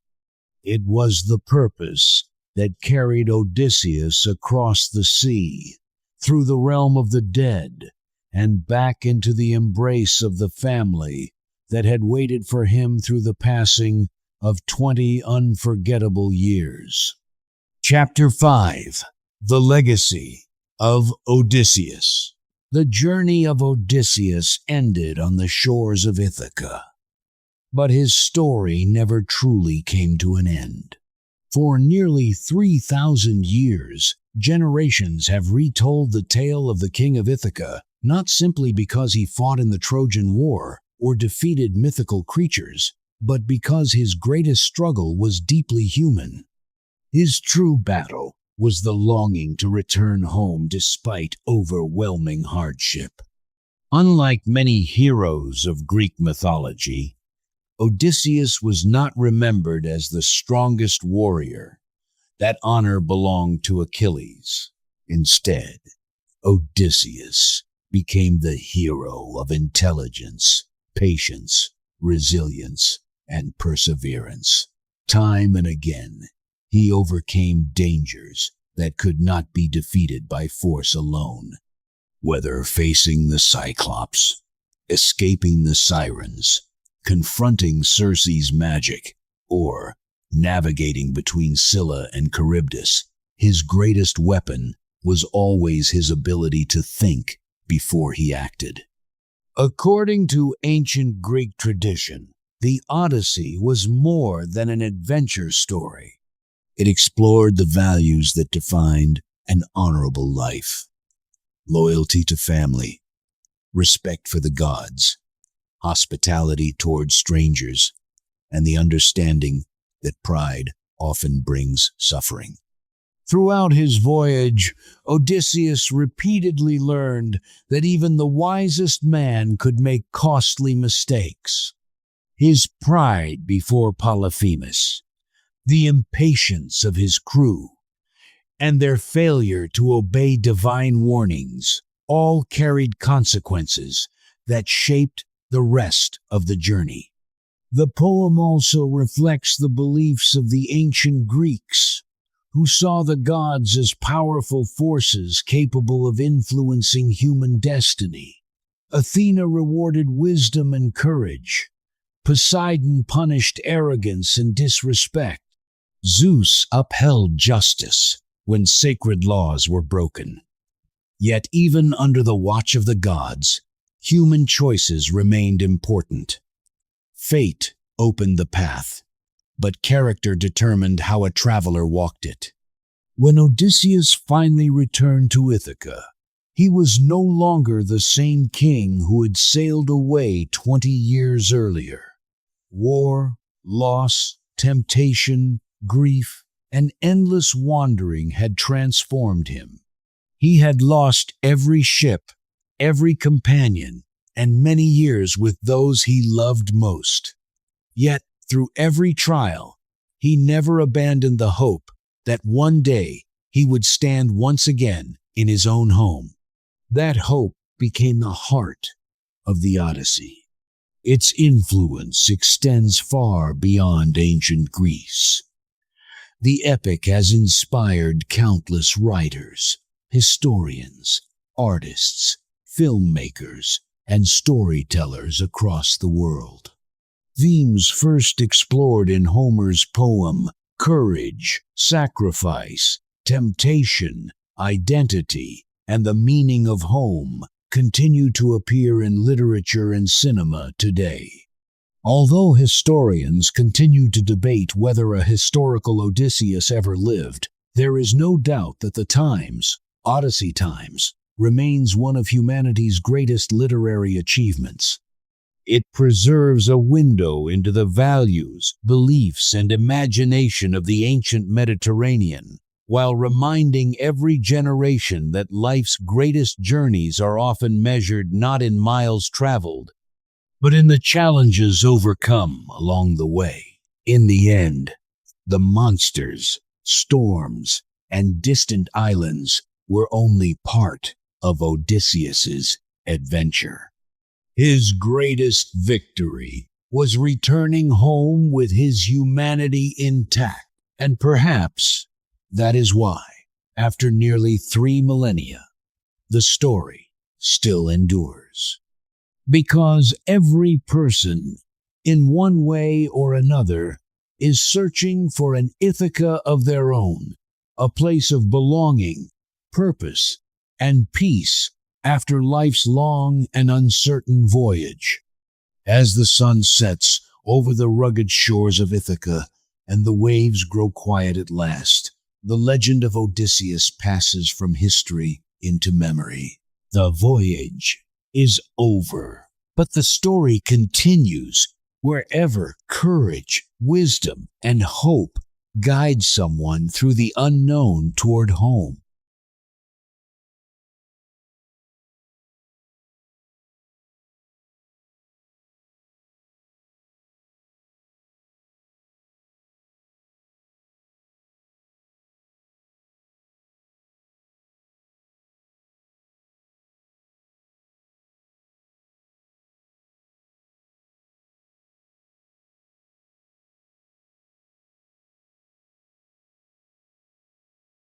It was the purpose that carried Odysseus across the sea, through the realm of the dead, and back into the embrace of the family that had waited for him through the passing of 20 unforgettable years. Chapter 5. The Legacy of Odysseus. The journey of Odysseus ended on the shores of Ithaca, but his story never truly came to an end. For nearly 3,000 years, generations have retold the tale of the king of Ithaca, not simply because he fought in the Trojan War or defeated mythical creatures, but because his greatest struggle was deeply human. His true battle was the longing to return home despite overwhelming hardship. Unlike many heroes of Greek mythology, Odysseus was not remembered as the strongest warrior. That honor belonged to Achilles. Instead, Odysseus became the hero of intelligence, patience, resilience, and perseverance. Time and again, He overcame dangers that could not be defeated by force alone. Whether facing the Cyclops, escaping the Sirens, confronting Circe's magic, or navigating between Scylla and Charybdis, his greatest weapon was always his ability to think before he acted. According to ancient Greek tradition, the Odyssey was more than an adventure story. It explored the values that defined an honorable life: loyalty to family, respect for the gods, hospitality toward strangers, and the understanding that pride often brings suffering. Throughout his voyage, Odysseus repeatedly learned that even the wisest man could make costly mistakes. His pride before Polyphemus, the impatience of his crew, and their failure to obey divine warnings all carried consequences that shaped the rest of the journey. The poem also reflects the beliefs of the ancient Greeks, who saw the gods as powerful forces capable of influencing human destiny. Athena rewarded wisdom and courage. Poseidon punished arrogance and disrespect. Zeus upheld justice when sacred laws were broken. Yet even under the watch of the gods, human choices remained important. Fate opened the path, but character determined how a traveler walked it. When Odysseus finally returned to Ithaca, he was no longer the same king who had sailed away 20 years earlier. War, loss, temptation, grief, and endless wandering had transformed him. He had lost every ship, every companion, and many years with those he loved most. Yet, through every trial, he never abandoned the hope that one day he would stand once again in his own home. That hope became the heart of the Odyssey. Its influence extends far beyond ancient Greece. The epic has inspired countless writers, historians, artists, filmmakers, and storytellers across the world. Themes first explored in Homer's poem, courage, sacrifice, temptation, identity, and the meaning of home, continue to appear in literature and cinema today. Although historians continue to debate whether a historical Odysseus ever lived, there is no doubt that the Times, Odyssey Times, remains one of humanity's greatest literary achievements. It preserves a window into the values, beliefs, and imagination of the ancient Mediterranean, while reminding every generation that life's greatest journeys are often measured not in miles traveled, but in the challenges overcome along the way. In the end, the monsters, storms, and distant islands were only part of Odysseus's adventure. His greatest victory was returning home with his humanity intact, and perhaps that is why, after nearly 3 millennia, the story still endures. Because every person, in one way or another, is searching for an Ithaca of their own, a place of belonging, purpose, and peace after life's long and uncertain voyage. As the sun sets over the rugged shores of Ithaca and the waves grow quiet at last, the legend of Odysseus passes from history into memory. The voyage is over, but the story continues wherever courage, wisdom, and hope guide someone through the unknown toward home.